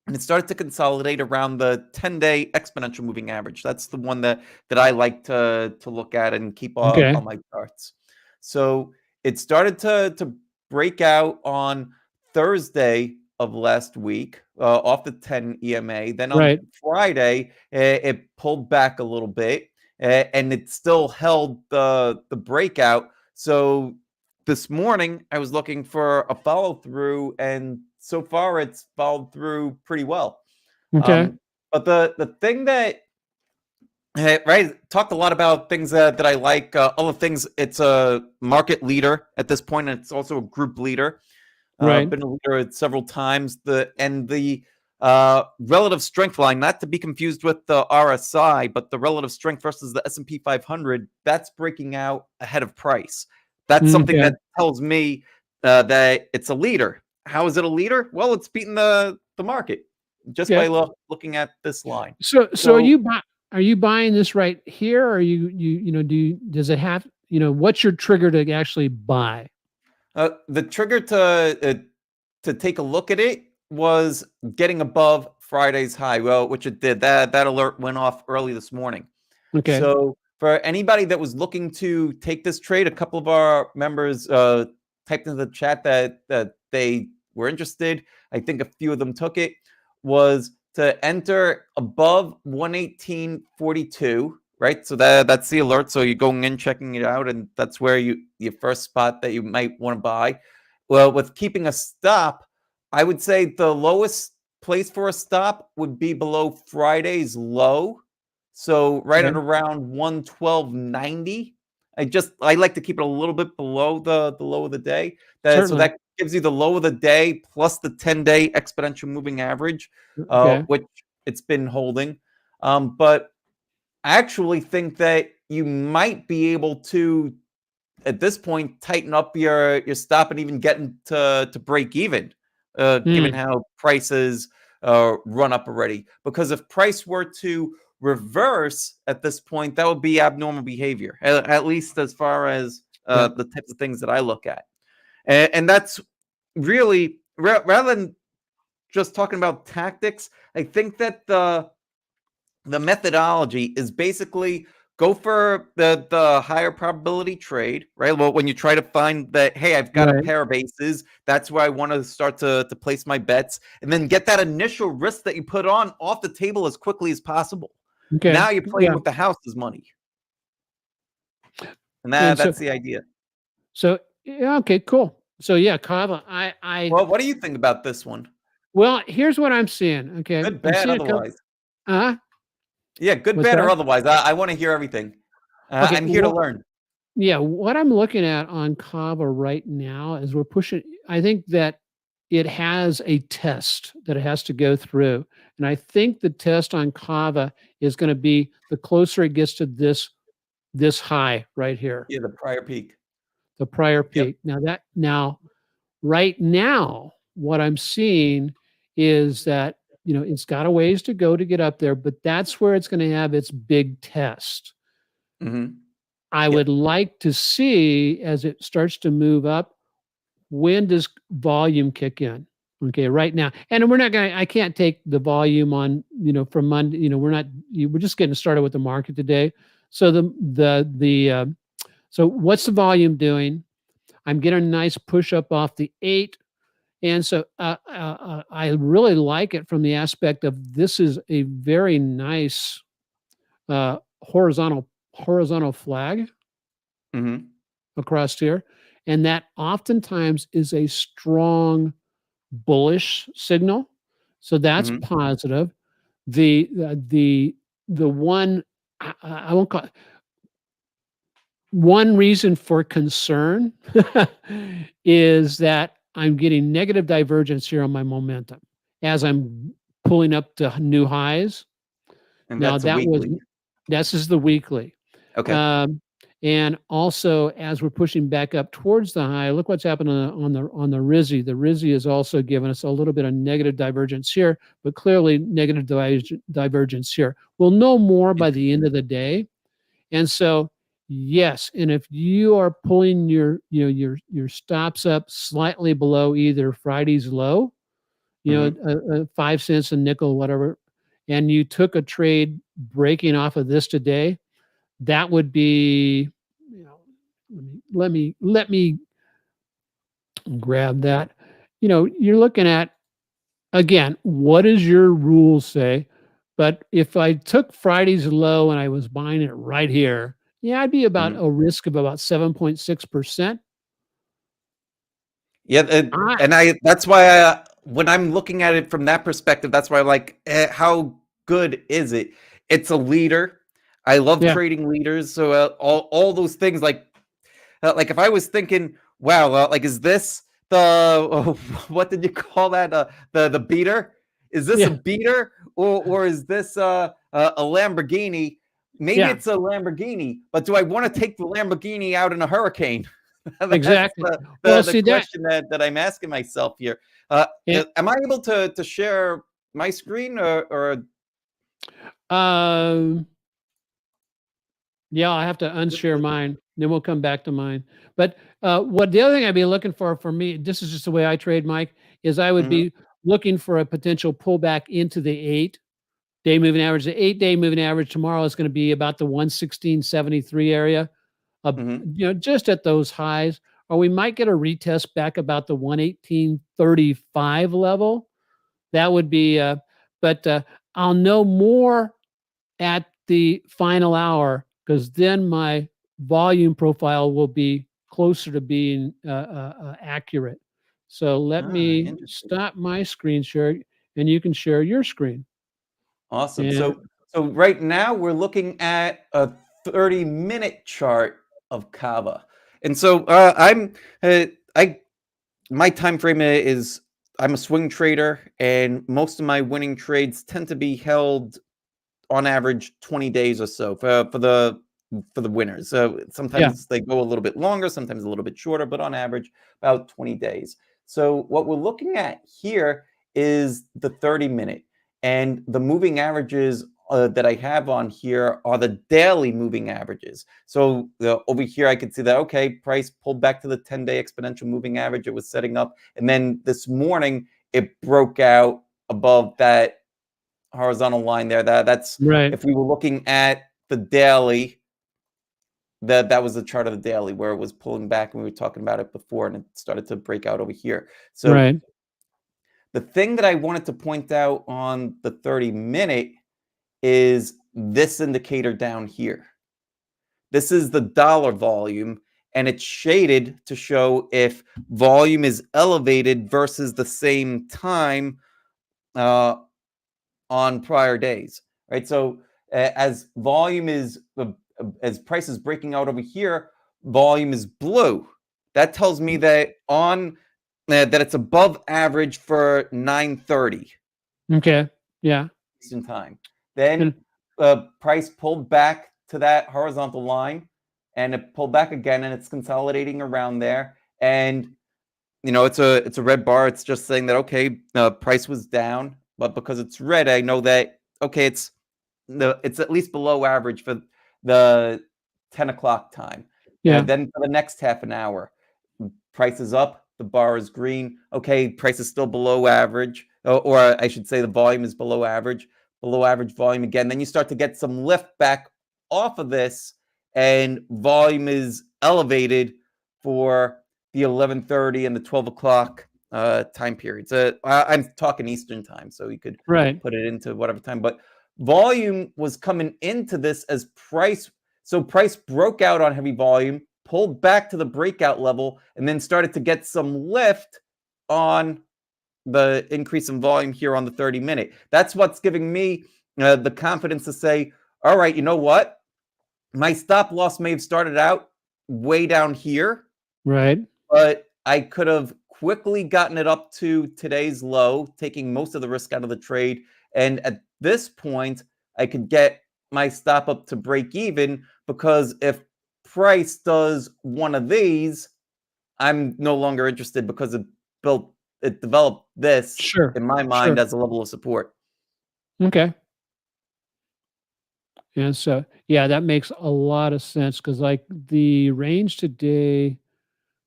S2: And it started to consolidate around the 10-day exponential moving average. That's the one that I like to look at and keep on my charts. So it started to break out on Thursday of last week off the 10 EMA. Then on Friday, it pulled back a little bit, and it still held the breakout. So this morning, I was looking for a follow through, and so far it's followed through pretty well. But the thing that talked a lot about things that I like. Other things, it's a market leader at this point, and it's also a group leader. Been a leader several times. The relative strength line, not to be confused with the RSI, but the relative strength versus the S&P 500, that's breaking out ahead of price. That's something that tells me that it's a leader. How is it a leader? Well, it's beating the market just by looking at this line.
S1: So are you buying this right here, or does it have, what's your trigger to actually buy?
S2: The trigger to take a look at it was getting above Friday's high, which it did. That alert went off early this morning. So for anybody that was looking to take this trade, a couple of our members typed into the chat that they were interested. I think a few of them took it. Was to enter above 118.42, right? So that's the alert. So you're going in, checking it out, and that's where your first spot that you might want to buy. Well, with keeping a stop, I would say the lowest place for a stop would be below Friday's low. So right at around 112.90. I like to keep it a little bit below the low of the day. So that gives you the low of the day plus the 10-day exponential moving average,
S1: Okay.
S2: which it's been holding. But I actually think that you might be able to, at this point, tighten up your stop and even getting to break even, given
S1: Mm,
S2: how prices run up already. Because if price were to reverse at this point, that would be abnormal behavior, at least as far as
S1: yeah.
S2: the types of things that I look at. And that's really, rather than just talking about tactics, I think that the methodology is basically go for the higher probability trade, right? Well, when you try to find that, hey, I've got a
S1: Right.
S2: pair of aces, that's where I want to start to place my bets, and then get that initial risk that you put on off the table as quickly as possible.
S1: Okay.
S2: Now you're playing
S1: Yeah.
S2: with the house's money, and
S1: And
S2: that's the idea.
S1: so yeah, okay, cool. So yeah, Kava. I
S2: Well, what do you think about this one?
S1: well, here's what I'm seeing. Okay,
S2: Good,
S1: I'm
S2: bad,
S1: seeing a couple.
S2: otherwise?
S1: Uh
S2: Yeah, good,
S1: what's
S2: bad, or
S1: that?
S2: otherwise. I want to hear everything.
S1: Okay.
S2: I'm here to learn.
S1: Yeah, what I'm looking at on Kava right now is we're pushing. I think that it has a test that it has to go through, and I think the test on Kava is going to be the closer it gets to this high right here,
S2: Yeah, the prior peak.
S1: the prior
S2: Yep.
S1: peak. Now right now, what I'm seeing is that it's got a ways to go to get up there, but that's where it's going to have its big test.
S2: Mm-hmm.
S1: I
S2: Yep.
S1: would like to see as it starts to move up, when does volume kick in? Okay, right now. And I can't take the volume on, from Monday, we're just getting started with the market today. So so what's the volume doing? I'm getting a nice push up off the 8. And so I really like it from the aspect of this is a very nice uh, horizontal flag
S2: Mm-hmm.
S1: across here, and that oftentimes is a strong bullish signal. So that's
S2: Mm-hmm.
S1: positive. The one I won't call one reason for concern is that I'm getting negative divergence here on my momentum as I'm pulling up to new highs.
S2: And
S1: Now
S2: that's a weekly.
S1: this is the weekly.
S2: Okay.
S1: Um, and also as we're pushing back up towards the high, look what's happened on the RISI. The RISI has also given us a little bit of negative divergence here, but clearly negative divergence here. We'll know more by the end
S2: Interesting.
S1: of the day. And so, yes, and if you are pulling your stops up slightly below either Friday's low,
S2: Mm-hmm.
S1: 5 cents a nickel, whatever, and you took a trade breaking off of this today, that would be, you know, let me grab that. You're looking at, again, what does your rule say? But if I took Friday's low and I was buying it right here, yeah, I'd be about
S2: Mm-hmm.
S1: a risk of about 7.6%.
S2: Yeah,
S1: I
S2: and that's why when I'm looking at it from that perspective, that's why I'm like, how good is it? It's a leader. I love
S1: Yeah,
S2: trading leaders. So all those things, like if I was thinking, wow, like is this the what did you call that? The beater? Is this a
S1: yeah,
S2: beater or is this a Lamborghini? Maybe
S1: yeah,
S2: it's a Lamborghini, but do I want to take the Lamborghini out in a hurricane? That's
S1: exactly.
S2: the
S1: Well,
S2: the
S1: see that,
S2: question that I'm asking myself here.
S1: yeah,
S2: Am I able to share my screen or
S1: um, yeah, I have to unshare mine, then we'll come back to mine. But, what the other thing I'd be looking for me, this is just the way I trade, Mike, is I would
S2: Mhm,
S1: be looking for a potential pullback into the 8-day moving average. The 8-day moving average tomorrow is gonna be about the 116.73 area,
S2: mhm.
S1: just at those highs, or we might get a retest back about the 118.35 level. That would be, but, I'll know more at the final hour because then my volume profile will be closer to being accurate. So let me
S2: Interesting.
S1: stop my screen share and you can share your screen.
S2: Awesome.
S1: And
S2: So right now we're looking at a 30-minute chart of Kava. And so I my time frame is I'm a swing trader, and most of my winning trades tend to be held on average 20 days or so for the winners. So
S1: Yeah.
S2: sometimes they go a little bit longer, sometimes a little bit shorter, but on average about 20 days. So what we're looking at here is the 30-minute, and the moving averages that I have on here are the daily moving averages. So over here I could see that, okay, price pulled back to the 10-day exponential moving average it was setting up, and then this morning it broke out above that horizontal line there. That's
S1: Right.
S2: if we were looking at the daily, that was the chart of the daily where it was pulling back, and we were talking about it before, and it started to break out over here. So
S1: Right.
S2: the thing that I wanted to point out on the 30-minute is this indicator down here. This is the dollar volume, and it's shaded to show if volume is elevated versus the same time uh, on prior days, right? So as volume is as price is breaking out over here, volume is blue. That tells me that on that it's above average for 9:30
S1: Okay. Yeah.
S2: Eastern time. Then
S1: And
S2: price pulled back to that horizontal line, and it pulled back again, and it's consolidating around there. And it's a red bar. It's just saying that, okay, price was down, but because it's red, I know that, okay, it's at least below average for the 10 o'clock time.
S1: yeah.
S2: Then for the next half an hour, price is up, the bar is green. Okay, price is still below average, or I should say the volume is below average volume again. Then you start to get some lift back off of this, and volume is elevated for the 11:30 and the 12 o'clock time periods. I'm talking Eastern time, so you could
S1: Right.
S2: put it into whatever time. But volume was coming into this as price. So price broke out on heavy volume, pulled back to the breakout level, and then started to get some lift on the increase in volume here on the 30-minute. That's what's giving me the confidence to say, all right, you know what? My stop loss may have started out way down here,
S1: Right.
S2: but I could have quickly gotten it up to today's low, taking most of the risk out of the trade. And at this point, I could get my stop up to break even, because if price does one of these, I'm no longer interested, because it developed this
S1: Sure.
S2: in my mind
S1: Sure.
S2: as a level of support.
S1: Okay. And so, yeah, that makes a lot of sense because, like, the range today,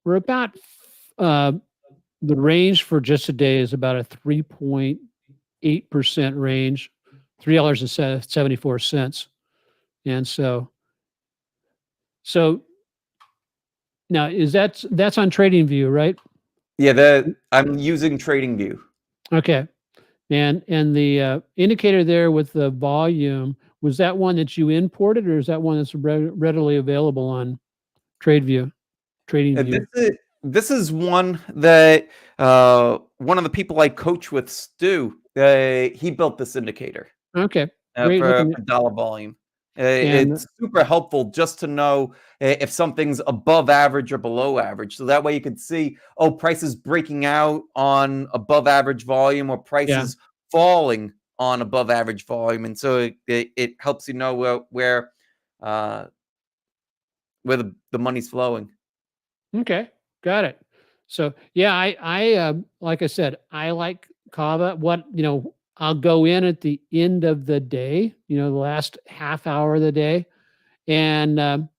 S1: we're about uh, the range for just today is about a 3.8% range, $3.74. And so now that's on TradingView, right?
S2: Yeah, I'm using TradingView.
S1: Okay. And the indicator there with the volume, was that one that you imported, or is that one that's readily available on TradeView,
S2: This
S1: TradingView?
S2: is one that one of the people I coach with, Stu, he built this indicator
S1: Okay, great
S2: for
S1: looking.
S2: dollar volume.
S1: And
S2: It's super helpful just to know if something's above average or below average. So that way you can see, oh, price is breaking out on above average volume, or price
S1: yeah,
S2: is falling on above average volume. And so it helps you know uh, where the money's flowing.
S1: okay, got it. So yeah, I like I said, I like Kava. I'll go in at the end of the day, the last half hour of the day, and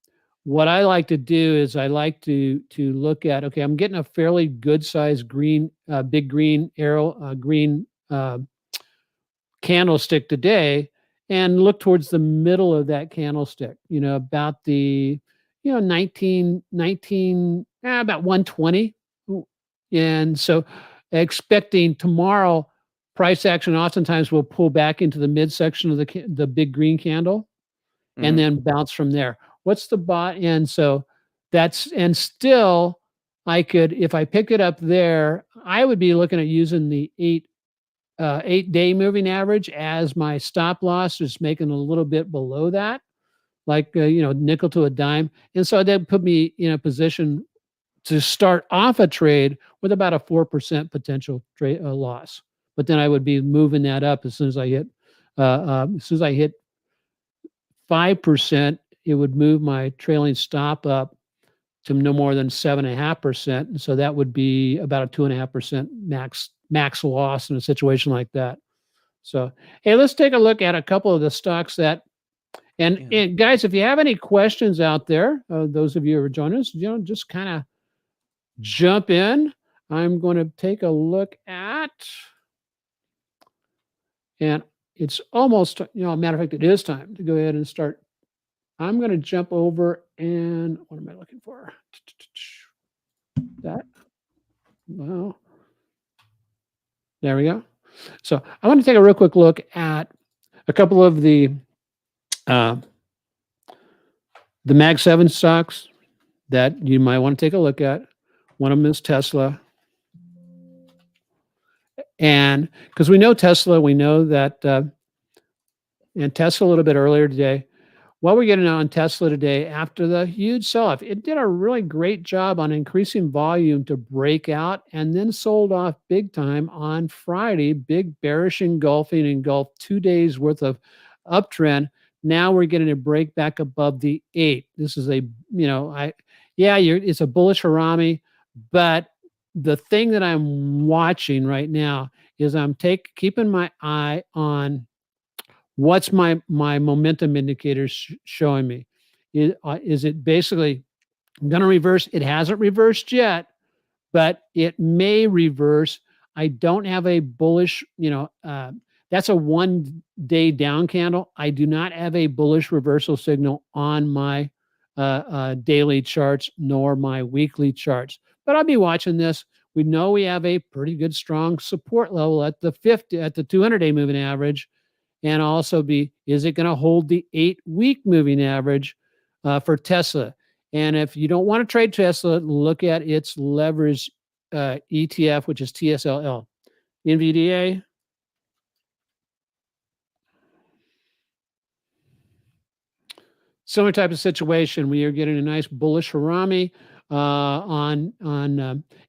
S1: what I like to do is I like to look at, okay, I'm getting a fairly good sized green, big green arrow, green candlestick today, and look towards the middle of that candlestick, about the, 19, about 120. And so expecting tomorrow price action oftentimes will pull back into the midsection of the big green candle and
S2: Mhm.
S1: then bounce from there. What's the bot? And so and still I could, if I pick it up there, I would be looking at using the 8-day moving average as my stop loss, just making a little bit below that, like, nickel to a dime. And so that put me in a position to start off a trade with about a 4% potential trade loss. But then I would be moving that up as soon as I hit 5%, it would move my trailing stop up to no more than 7.5%. And so that would be about a 2.5% max loss in a situation like that. So, hey, let's take a look at a couple of the stocks that, and guys, if you have any questions out there, those of you who are joining us, just kind of jump in. I'm going to take a look at, and it's almost, matter of fact, it is time to go ahead and start. I'm going to jump over and what am I looking for? That. Well, there we go. So I want to take a real quick look at a couple of the Mag 7 stocks that you might want to take a look at. One of them is Tesla. And because we know Tesla, we know that, and Tesla a little bit earlier today, what we're getting on Tesla today after the huge sell-off, it did a really great job on increasing volume to break out and then sold off big time on Friday, big bearish engulfing 2 days worth of uptrend. Now we're getting a break back above the 8. This is a, it's a bullish harami, but the thing that I'm watching right now is I'm keeping my eye on what's my momentum indicators showing me. Is it basically going to reverse? It hasn't reversed yet, but it may reverse. I don't have a bullish, that's a 1 day down candle. I do not have a bullish reversal signal on my daily charts nor my weekly charts, but I'll be watching this. We know we have a pretty good strong support level at the 200-day moving average, and also is it going to hold the 8-week moving average for Tesla? And if you don't want to trade Tesla, look at its leverage ETF, which is TSLL. NVDA. Similar type of situation. We are getting a nice bullish harami and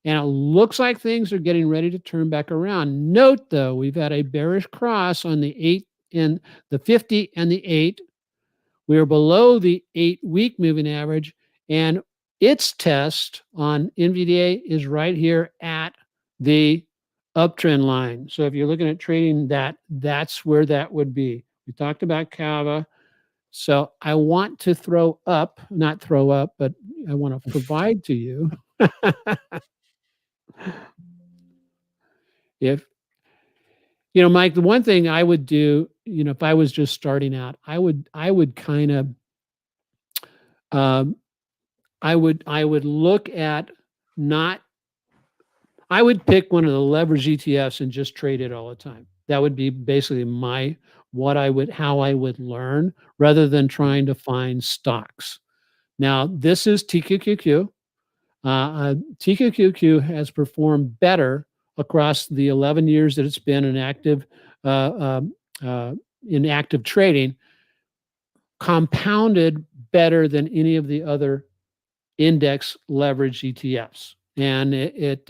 S1: it looks like things are getting ready to turn back around. Note, though, we've had a bearish cross on the 8 and the 50 and the 8. We are below the 8-week moving average, and its test on NVDA is right here at the uptrend line. So if you're looking at trading that, that's where that would be. We talked about Kava. So I want to not throw up, but I want to provide to you. If, Mike, the one thing I would do, if I was just starting out, I would kind of, I would look at I would pick one of the leverage ETFs and just trade it all the time. That would be basically how I would learn rather than trying to find stocks. Now, this is TQQQ. TQQQ has performed better across the 11 years that it's been in active trading, compounded better than any of the other index leverage ETFs. And it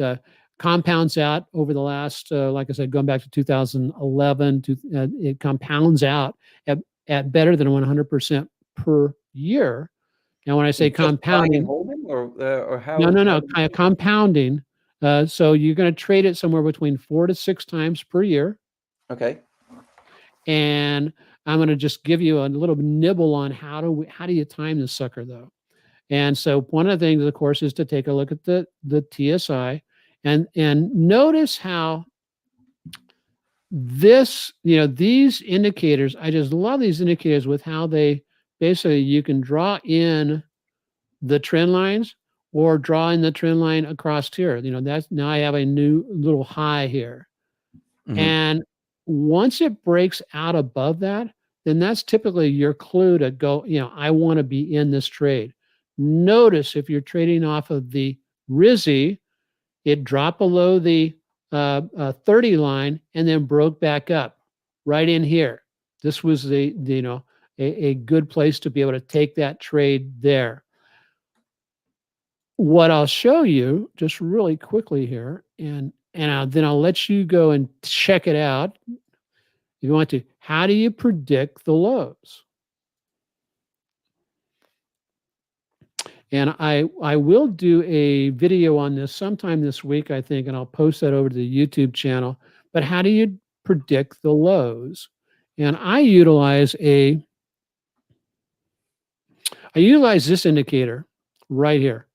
S1: compounds out over the last, like I said, going back to 2011, it compounds out at better than 100% per year. Now, when I say compounding,
S2: holding or how?
S1: No, kind of compounding. So you're going to trade it somewhere between 4 to 6 times per year.
S2: Okay.
S1: And I'm going to just give you a little nibble on how do you time this sucker, though. And so one of the things, of course, is to take a look at the TSI and notice how these indicators, I just love these indicators with how they basically, you can draw in the trend lines or draw in the trend line across here. Now I have a new little high here. Mm-hmm. And once it breaks out above that, then that's typically your clue to go, I want to be in this trade. Notice if you're trading off of the RISI, it dropped below the 30 line and then broke back up right in here. This was a good place to be able to take that trade there. what I'll show you just really quickly here, and then I'll let you go and check it out if you want to. How do you predict the lows? And I will do a video on this sometime this week, I think, and I'll post that over to the YouTube channel. But how do you predict the lows? And I utilize this indicator right here.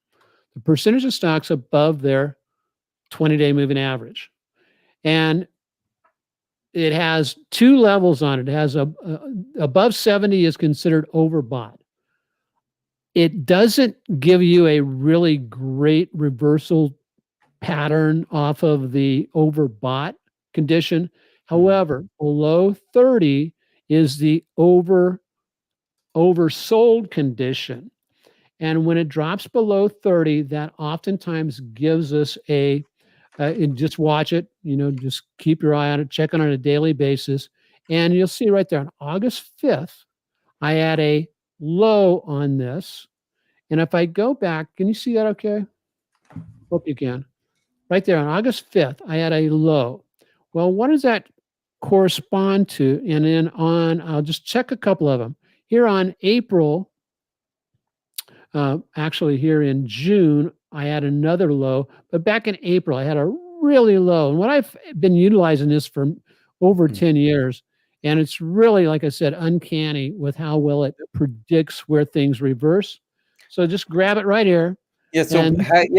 S1: The percentage of stocks above their 20-day moving average. And it has two levels on it. It has above 70 is considered overbought. It doesn't give you a really great reversal pattern off of the overbought condition. However, below 30 is the oversold condition. And when it drops below 30, that oftentimes gives us and just watch it, just keep your eye on it, check on it on a daily basis. And you'll see right there on August 5th, I had a low on this. And if I go back, can you see that okay? Hope you can. Right there on August 5th, I had a low. Well, what does that correspond to? And then I'll just check a couple of them. Here on April, actually here in June, I had another low, but back in April, I had a really low. And what I've been utilizing this for over 10 years, and it's really, like I said, uncanny with how well it predicts where things reverse. So just grab it right here.
S2: Yeah. So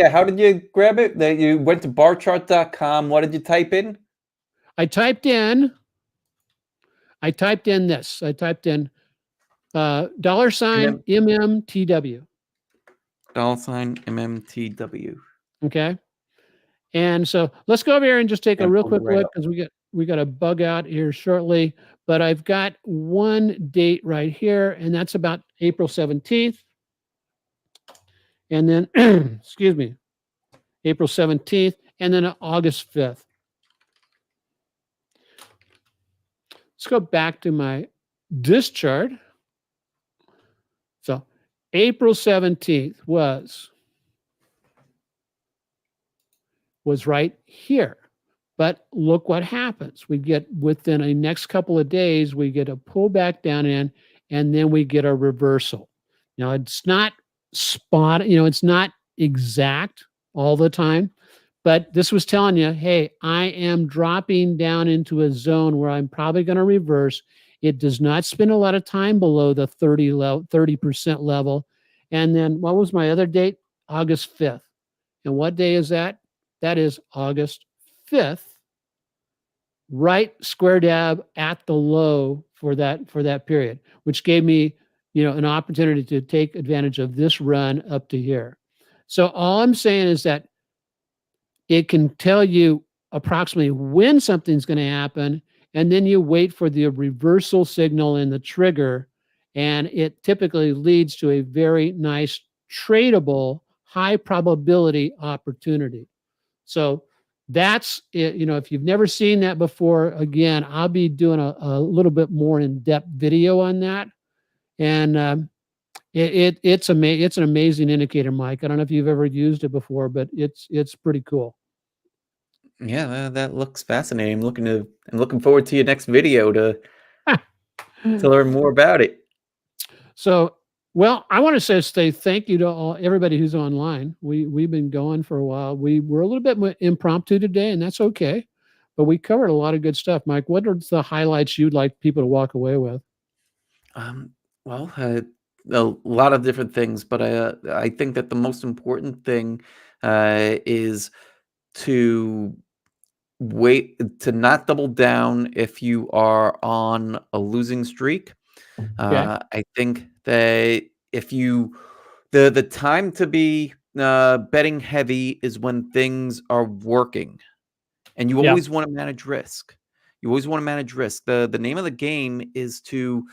S2: how did you grab it? That you went to barchart.com. What did you type in?
S1: I typed in this. I typed in $MMTW.
S2: $MMTW.
S1: Okay. And so let's go over here and just take a real quick look, because we got a bug out here shortly. But I've got one date right here, and that's about April 17th. And then, excuse me, April 17th, and then August 5th. Let's go back to this chart. So April 17th was right here. But look what happens. We get within a next couple of days, we get a pullback down in, and then we get a reversal. Now, it's not it's not exact all the time, but this was telling you, hey, I am dropping down into a zone where I'm probably going to reverse. It does not spend a lot of time below the 30% level. And then what was my other date? August 5th. And what day is that? That is August 5th, right square dab at the low for that period, which gave me an opportunity to take advantage of this run up to here. So all I'm saying is that it can tell you approximately when something's going to happen, and then you wait for the reversal signal in the trigger, and it typically leads to a very nice tradable, high probability opportunity. So that's it. If you've never seen that before, again, I'll be doing a little bit more in-depth video on that. And it's an amazing indicator, Mike. I don't know if you've ever used it before, but it's pretty cool.
S2: Yeah, that looks fascinating. I'm looking forward to your next video to learn more about it.
S1: So, well, I want to say thank you to everybody who's online. We've been going for a while. We were a little bit impromptu today, and that's okay. But we covered a lot of good stuff. Mike, what are the highlights you'd like people to walk away with?
S2: Well, a lot of different things, but I think that the most important thing is to not double down if you are on a losing streak.
S1: Okay.
S2: I think that if the time to be betting heavy is when things are working, and you always want to manage risk. You always want to manage risk. The name of the game is to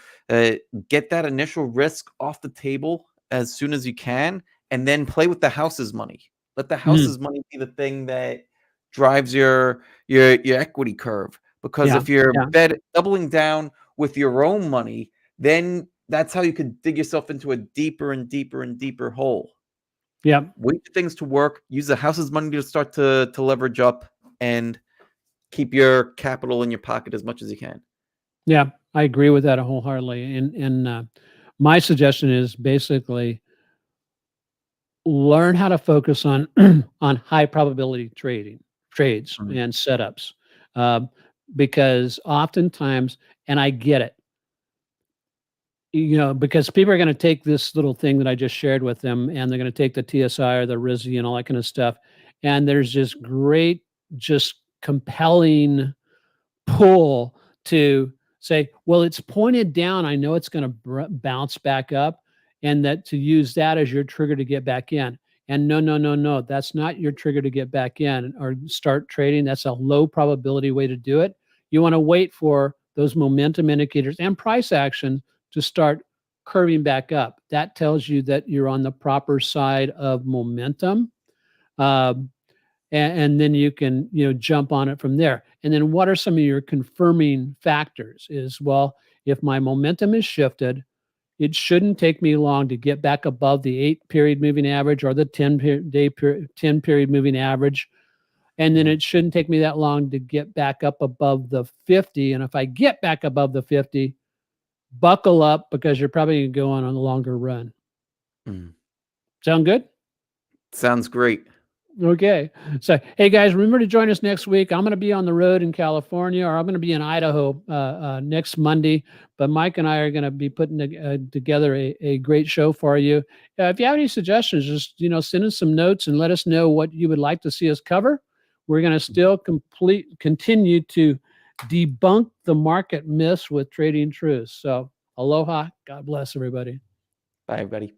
S2: get that initial risk off the table as soon as you can, and then play with the house's money. Let the house's money be the thing that drives your equity curve. Because if you're doubling down with your own money, then that's how you could dig yourself into a deeper and deeper and deeper hole.
S1: Yeah.
S2: Wait for things to work. Use the house's money to start to leverage up, and keep your capital in your pocket as much as you can.
S1: Yeah. I agree with that wholeheartedly. And my suggestion is basically learn how to focus on on high probability trades
S2: Mhm.
S1: and setups, um, because oftentimes, and I get it, because people are going to take this little thing that I just shared with them, and they're going to take the TSI or the RISI and all that kind of stuff, and there's just great, just compelling pull to say, well, it's pointed down. I know it's going to bounce back up, and that to use that as your trigger to get back in. And no, no, no, no, that's not your trigger to get back in or start trading. That's a low probability way to do it. You want to wait for those momentum indicators and price action to start curving back up. That tells you that you're on the proper side of momentum. Um, and then you can jump on it from there. And then what are some of your confirming factors is, well, if my momentum is shifted, it shouldn't take me long to get back above the 8 period moving average or the 10 period moving average, and then
S2: Mhm.
S1: it shouldn't take me that long to get back up above the 50. And if I get back above the 50, buckle up, because you're probably going to go on a longer run.
S2: Mhm.
S1: Sound good?
S2: Sounds great.
S1: Okay. So, hey guys, remember to join us next week. I'm going to be on the road in California, or I'm going to be in Idaho next Monday. But Mike and I are going to be putting together a great show for you. If you have any suggestions, just send us some notes and let us know what you would like to see us cover. We're going to still continue to debunk the market myths with trading truths. So, aloha. God bless everybody.
S2: Bye, everybody.